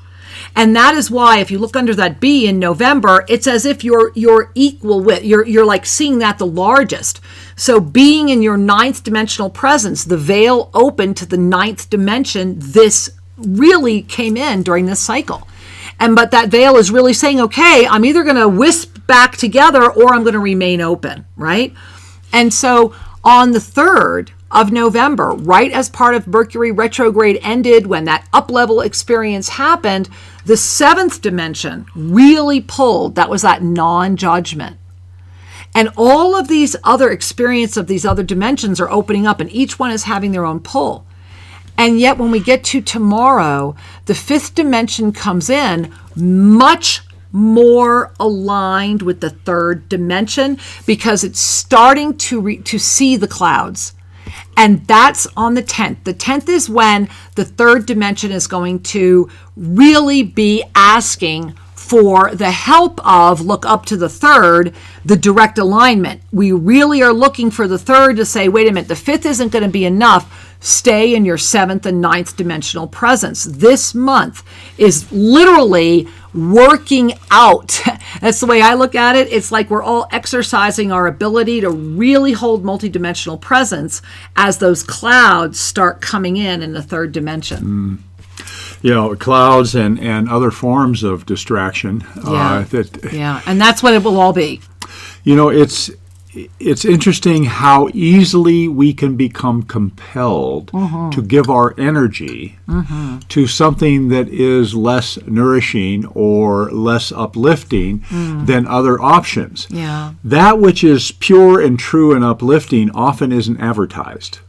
And that is why if you look under that B in November, it's as if you're equal with, you're like seeing that the largest. So being in your ninth dimensional presence, the veil opened to the ninth dimension, this really came in during this cycle. But that veil is really saying, okay, I'm either going to wisp back together or I'm going to remain open, right? And so on the 3rd of November, right as part of Mercury retrograde ended, when that up-level experience happened, the 7th dimension really pulled. That was that non-judgment. And all of these other experiences of these other dimensions are opening up, and each one is having their own pull. And yet when we get to tomorrow, the 5th dimension comes in much more aligned with the 3rd dimension, because it's starting to see the clouds. And that's on the 10th. The 10th is when the 3rd dimension is going to really be asking for the help of, look up to the 3rd, the direct alignment. We really are looking for the 3rd to say, wait a minute, the 5th isn't going to be enough. Stay in your 7th and 9th dimensional presence. This month is literally working out. That's the way I look at it. It's like we're all exercising our ability to really hold multidimensional presence as those clouds start coming in the 3rd dimension. You know, clouds and other forms of distraction. And that's what it will all be. You know, it's interesting how easily we can become compelled to give our energy to something that is less nourishing or less uplifting than other options. Yeah. That which is pure and true and uplifting often isn't advertised.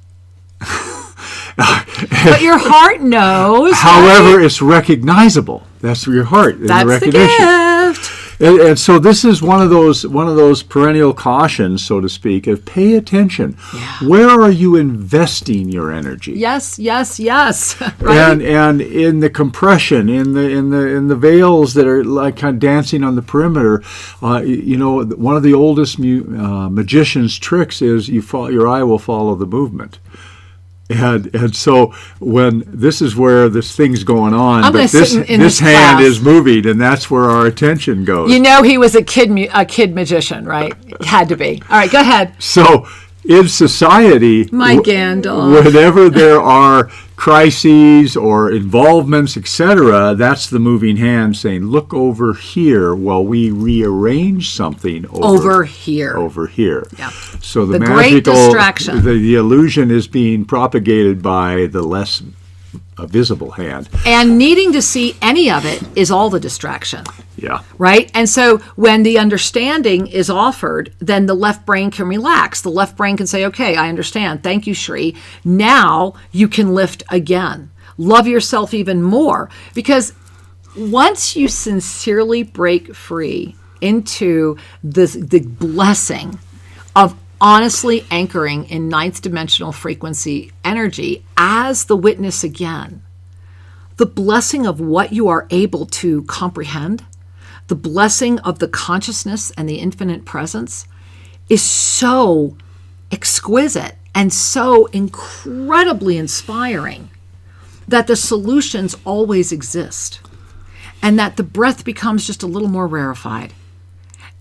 But your heart knows. However, it's recognizable. That's your heart. That's the recognition. The gift. And so this is one of those perennial cautions, so to speak, of pay attention. Yeah. Where are you investing your energy? Yes. Right? And in the compression, in the veils that are like kind of dancing on the perimeter, one of the oldest magician's tricks is your eye will follow the movement. And so when this is where this thing's going on, but this hand is moving, and that's where our attention goes. He was a kid magician, right? Had to be. All right, go ahead. So in society, my Gandalf, whenever there are crises or involvements, etc., that's the moving hand saying, "Look over here," while we rearrange something over here. Yeah. So the magical, great distraction, the illusion is being propagated by the less visible hand, and needing to see any of it is all the distraction. Yeah. Right? And so when the understanding is offered, then the left brain can relax. The left brain can say, okay, I understand. Thank you, Shri. Now you can lift again. Love yourself even more. Because once you sincerely break free into the blessing of honestly anchoring in ninth dimensional frequency energy as the witness again, the blessing of what you are able to comprehend, the blessing of the consciousness and the infinite presence is so exquisite and so incredibly inspiring that the solutions always exist, and that the breath becomes just a little more rarefied,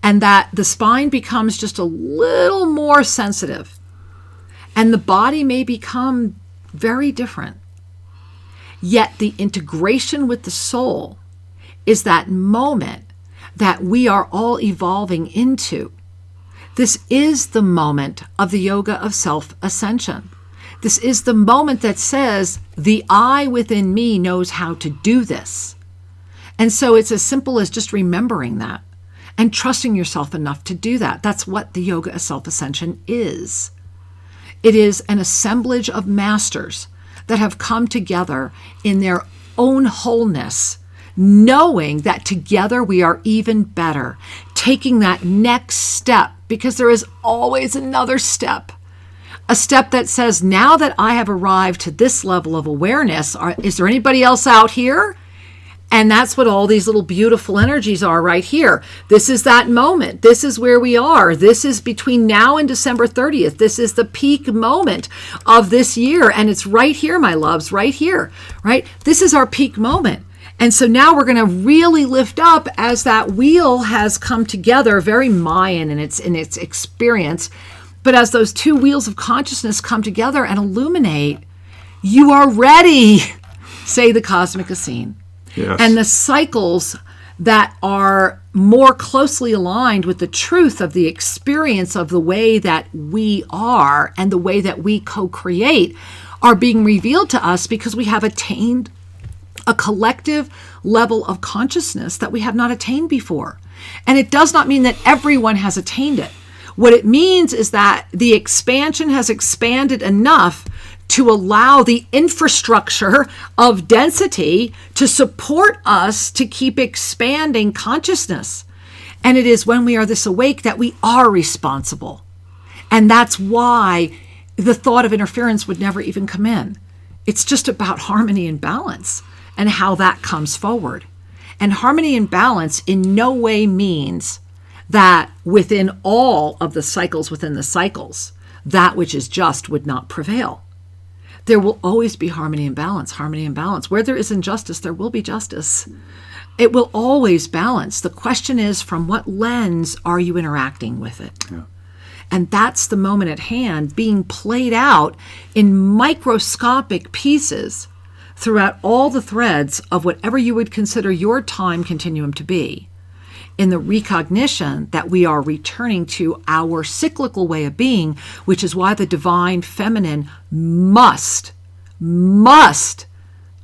and that the spine becomes just a little more sensitive, and the body may become very different. Yet the integration with the soul is that moment that we are all evolving into. This is the moment of the yoga of self-ascension. This is the moment that says, the I within me knows how to do this. And so it's as simple as just remembering that and trusting yourself enough to do that. That's what the yoga of self-ascension is. It is an assemblage of masters that have come together in their own wholeness, knowing that together we are even better, taking that next step, because there is always another step, a step that says, now that I have arrived to this level of awareness, is there anybody else out here? And that's what all these little beautiful energies are right here. This is that moment. This is where we are. This is between now and December 30th. This is the peak moment of this year. And it's right here, my loves, right here, right? This is our peak moment. And so now we're going to really lift up as that wheel has come together, very Mayan in its experience. But as those two wheels of consciousness come together and illuminate, you are ready, say the Cosmic Essene. Yes. And the cycles that are more closely aligned with the truth of the experience of the way that we are and the way that we co-create are being revealed to us because we have attained a collective level of consciousness that we have not attained before. And it does not mean that everyone has attained it. What it means is that the expansion has expanded enough to allow the infrastructure of density to support us to keep expanding consciousness. And it is when we are this awake that we are responsible. And that's why the thought of interference would never even come in. It's just about harmony and balance and how that comes forward. And harmony and balance in no way means that within all of the cycles within the cycles, that which is just would not prevail. There will always be harmony and balance, harmony and balance. Where there is injustice, there will be justice. It will always balance. The question is, from what lens are you interacting with it? Yeah. And that's the moment at hand being played out in microscopic pieces throughout all the threads of whatever you would consider your time continuum to be, in the recognition that we are returning to our cyclical way of being, which is why the divine feminine must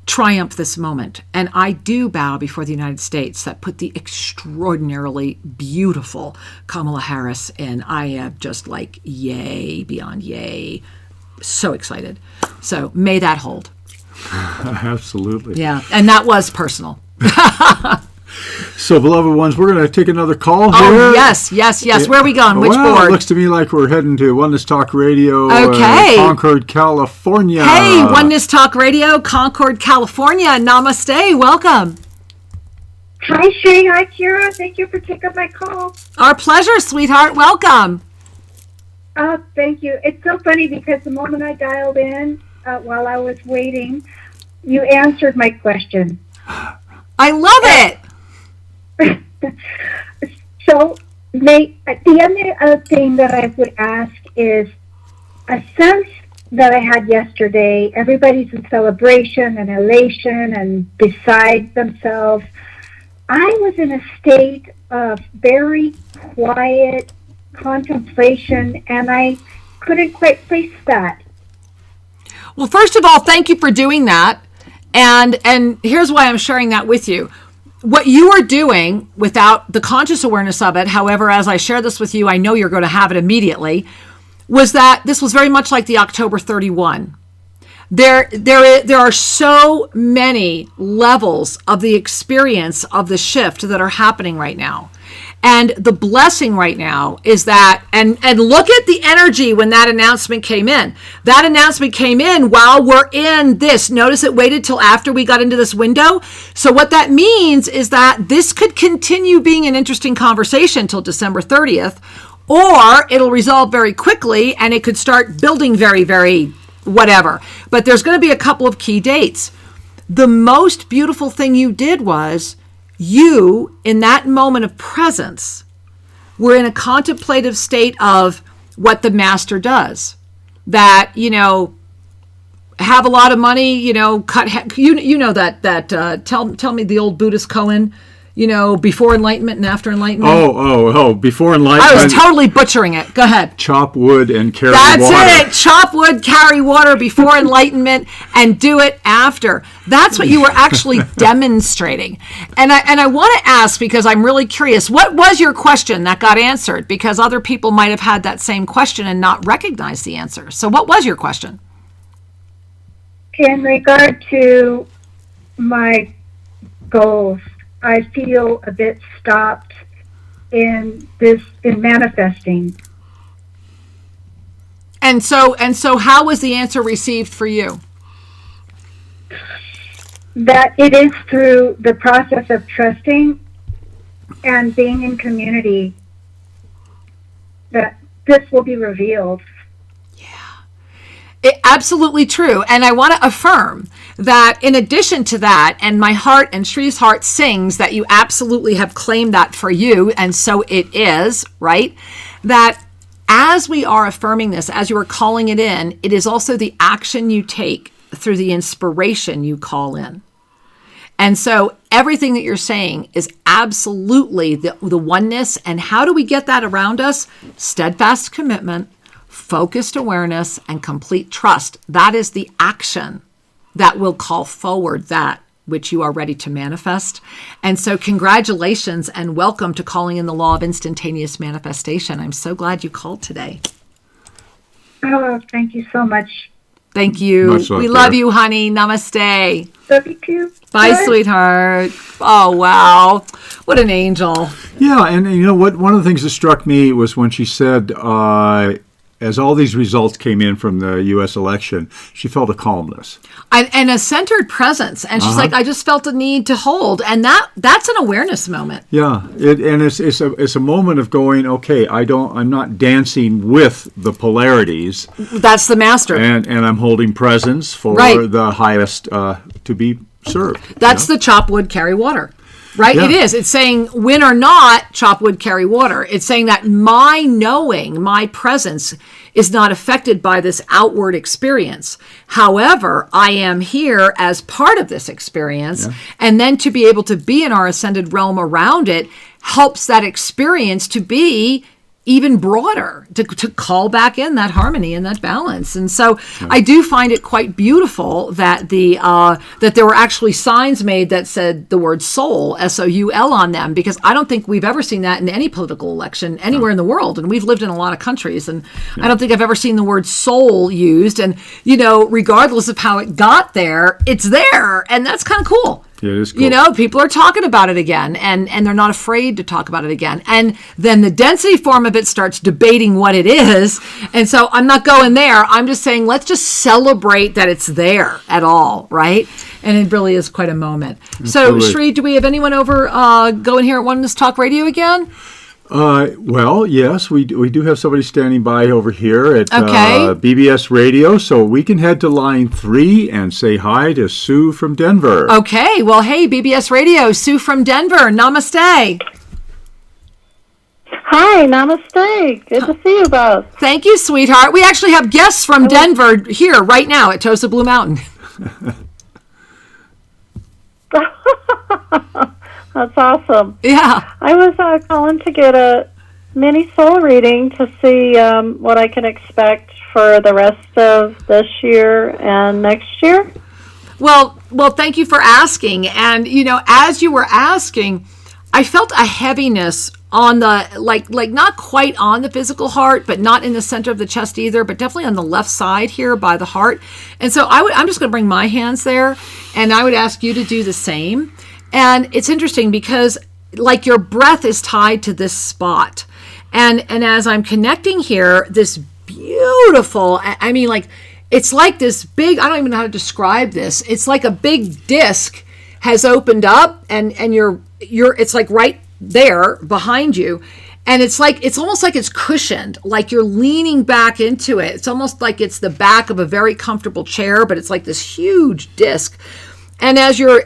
triumph this moment. And I do bow before the United States that put the extraordinarily beautiful Kamala Harris in. I am just like, yay, beyond yay. So excited. So may that hold. Absolutely. Yeah, and that was personal. So, beloved ones, we're going to take another call here. Oh, yes. Where are we going? Which well, board? It looks to me like we're heading to Oneness Talk Radio, Okay. Concord, California. Hey, Oneness Talk Radio, Concord, California. Namaste. Welcome. Hi, Shay. Hi, Kira. Thank you for taking my call. Our pleasure, sweetheart. Welcome. Thank you. It's so funny because the moment I dialed in, while I was waiting, you answered my question. I love it. So, the other thing that I would ask is a sense that I had yesterday. Everybody's in celebration and elation and beside themselves. I was in a state of very quiet contemplation, and I couldn't quite place that. Well, first of all, thank you for doing that. And here's why I'm sharing that with you. What you are doing without the conscious awareness of it, however, as I share this with you, I know you're going to have it immediately, was that this was very much like the October 31. There are so many levels of the experience of the shift that are happening right now. And the blessing right now is that, and look at the energy when that announcement came in. That announcement came in while we're in this. Notice it waited till after we got into this window. So what that means is that this could continue being an interesting conversation till December 30th, or it'll resolve very quickly and it could start building very, very whatever. But there's going to be a couple of key dates. The most beautiful thing you did was you, in that moment of presence, were in a contemplative state of what the master does. That, have a lot of money, you know know that tell me the old Buddhist koan, before enlightenment and after enlightenment. Oh, before enlightenment. I was totally butchering it. Go ahead. Chop wood and carry water. That's it. Chop wood, carry water before enlightenment, and do it after. That's what you were actually demonstrating. And I want to ask, because I'm really curious, what was your question that got answered? Because other people might have had that same question and not recognized the answer. So what was your question? In regard to my goals, I feel a bit stopped in manifesting. And so how was the answer received for you? That it is through the process of trusting and being in community that this will be revealed. Absolutely true. And I want to affirm that in addition to that, and my heart and Shree's heart sings that you absolutely have claimed that for you, and so it is, right? That as we are affirming this, as you are calling it in, it is also the action you take through the inspiration you call in. And so everything that you're saying is absolutely the oneness. And how do we get that around us? Steadfast commitment, focused awareness, and complete trust. That is the action that will call forward that which you are ready to manifest. And so congratulations and welcome to calling in the Law of Instantaneous Manifestation. I'm so glad you called today. Oh, thank you so much. Thank you. We love you, honey. Namaste. Love you too. Bye, sweetheart. Oh, wow. What an angel. Yeah, and you know what? One of the things that struck me was when she said, as all these results came in from the U.S. election, she felt a calmness. And a centered presence. And she's like, I just felt a need to hold. And that's an awareness moment. Yeah. It's a moment of going, okay, I'm not dancing with the polarities. That's the master. And I'm holding presence for the highest to be served. That's the chop wood, carry water. Right? Yeah. It is. It's saying win or not, chop wood, carry water. It's saying that my knowing, my presence is not affected by this outward experience. However, I am here as part of this experience. Yeah. And then to be able to be in our ascended realm around it helps that experience to be even broader, to call back in that harmony and that balance. And so I do find it quite beautiful that that there were actually signs made that said the word soul, S-O-U-L, on them, because I don't think we've ever seen that in any political election anywhere in the world. And we've lived in a lot of countries, and I don't think I've ever seen the word soul used. And, regardless of how it got there, it's there. And that's kind of cool. It is cool. You know, people are talking about it again, and they're not afraid to talk about it again. And then the density form of it starts debating what it is. And so I'm not going there. I'm just saying, let's just celebrate that it's there at all, right? And it really is quite a moment. So, Shri, do we have anyone over going here at Oneness Talk Radio again? Well, yes, we do have somebody standing by over here at BBS Radio, so we can head to line 3 and say hi to Sue from Denver. Okay, well, hey, BBS Radio, Sue from Denver, namaste. Hi, namaste. Good to see you both. Thank you, sweetheart. We actually have guests from Denver here right now at Tosa Blue Mountain. That's awesome. Yeah. I was calling to get a mini soul reading to see what I can expect for the rest of this year and next year. Well, thank you for asking. And, you know, as you were asking, I felt a heaviness on the, like not quite on the physical heart, but not in the center of the chest either, but definitely on the left side here by the heart. And so I'm just going to bring my hands there, and I would ask you to do the same. And it's interesting because like your breath is tied to this spot. And as I'm connecting here, this beautiful, I mean, like, it's like this big, I don't even know how to describe this. It's like a big disc has opened up and you're it's like right there behind you. And it's almost like it's cushioned, like you're leaning back into it. It's almost like it's the back of a very comfortable chair, but it's like this huge disc. And as you're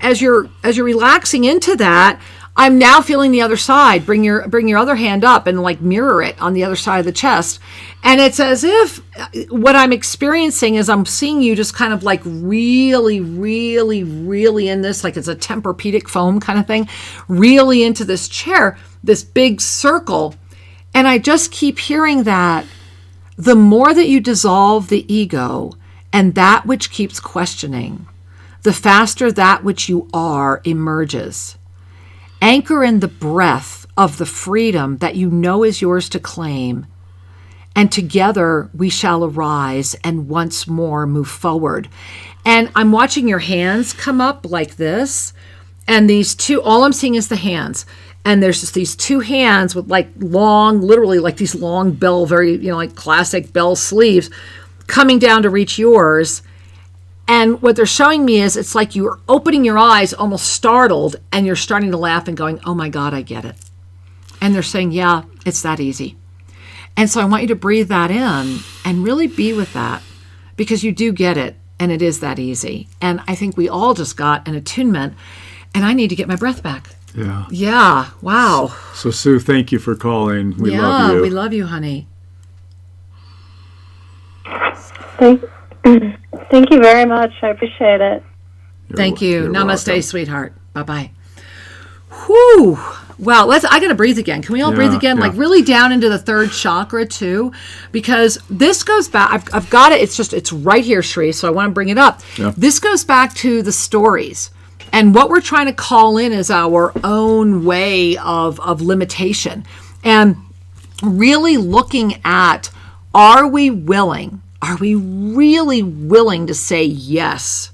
relaxing into that, I'm now feeling the other side. Bring your other hand up and like mirror it on the other side of the chest. And it's as if what I'm experiencing is I'm seeing you just kind of like really, really, really in this, like it's a Tempur-Pedic foam kind of thing, really into this chair, this big circle. And I just keep hearing that the more that you dissolve the ego and that which keeps questioning, the faster that which you are emerges. Anchor in the breath of the freedom that you know is yours to claim, and together we shall arise and once more move forward. And I'm watching your hands come up like this, and these two, all I'm seeing is the hands. And there's just these two hands with like long, literally like these long bell, very, like classic bell sleeves coming down to reach yours. And what they're showing me is it's like you're opening your eyes, almost startled, and you're starting to laugh and going, oh my God, I get it. And they're saying, yeah, it's that easy. And so I want you to breathe that in and really be with that, because you do get it, and it is that easy. And I think we all just got an attunement, and I need to get my breath back. Yeah. Yeah. Wow. So Sue, thank you for calling. We love you. We love you, honey. Thank you very much. I appreciate it. Thank you. Namaste, welcome. sweetheart. Bye-bye. Whew. Wow. I got to breathe again. Can we all breathe again? Yeah. Like really down into the third chakra too, because this goes back. I've got it. It's right here, Shri. So I want to bring it up. Yeah. This goes back to the stories. And what we're trying to call in is our own way of limitation. And really looking at, are we really willing to say yes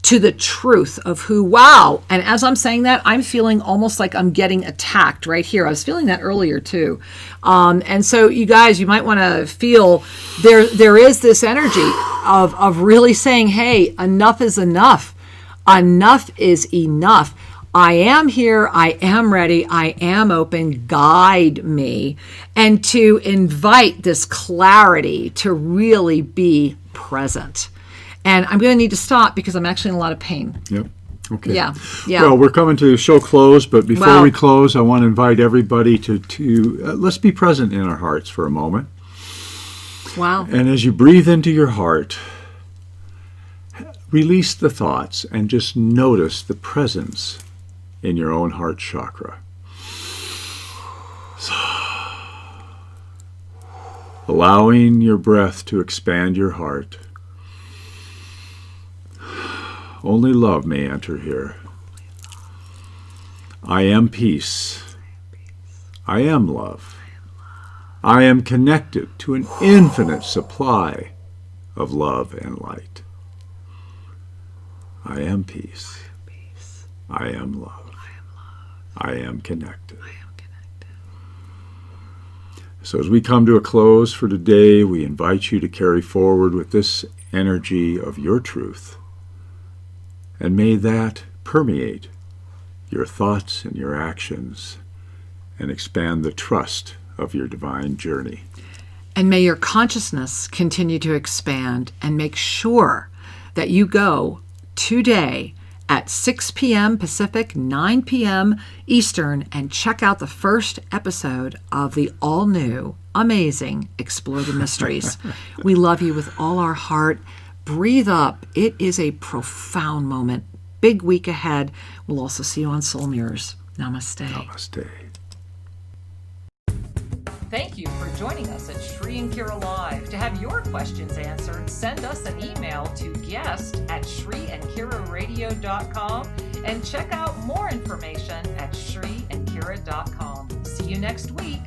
to the truth of who, wow. And as I'm saying that, I'm feeling almost like I'm getting attacked right here. I was feeling that earlier too. And so you guys, you might want to feel there is this energy of really saying, hey, enough is enough. Enough is enough. I am here. I am ready. I am open. Guide me. And to invite this clarity to really be present. And I'm going to need to stop because I'm actually in a lot of pain. Yep. Okay. Yeah. Well, we're coming to show close, but before we close, I want to invite everybody to let's be present in our hearts for a moment. Wow. And as you breathe into your heart, release the thoughts and just notice the presence in your own heart chakra. Allowing your breath to expand your heart. Only love may enter here. I am peace. I am love. I am connected to an infinite supply of love and light. I am peace. I am love. I am connected. So as we come to a close for today, we invite you to carry forward with this energy of your truth. And may that permeate your thoughts and your actions and expand the trust of your divine journey. And may your consciousness continue to expand, and make sure that you go today at 6 p.m. Pacific, 9 p.m. Eastern, and check out the first episode of the all-new, amazing Explore the Mysteries. We love you with all our heart. Breathe up. It is a profound moment. Big week ahead. We'll also see you on Soul Mirrors. Namaste. Namaste. Thank you for joining us at Shri and Kira Live. To have your questions answered, send us an email to guest@shriandkiraradio.com and check out more information at shriandkira.com. See you next week.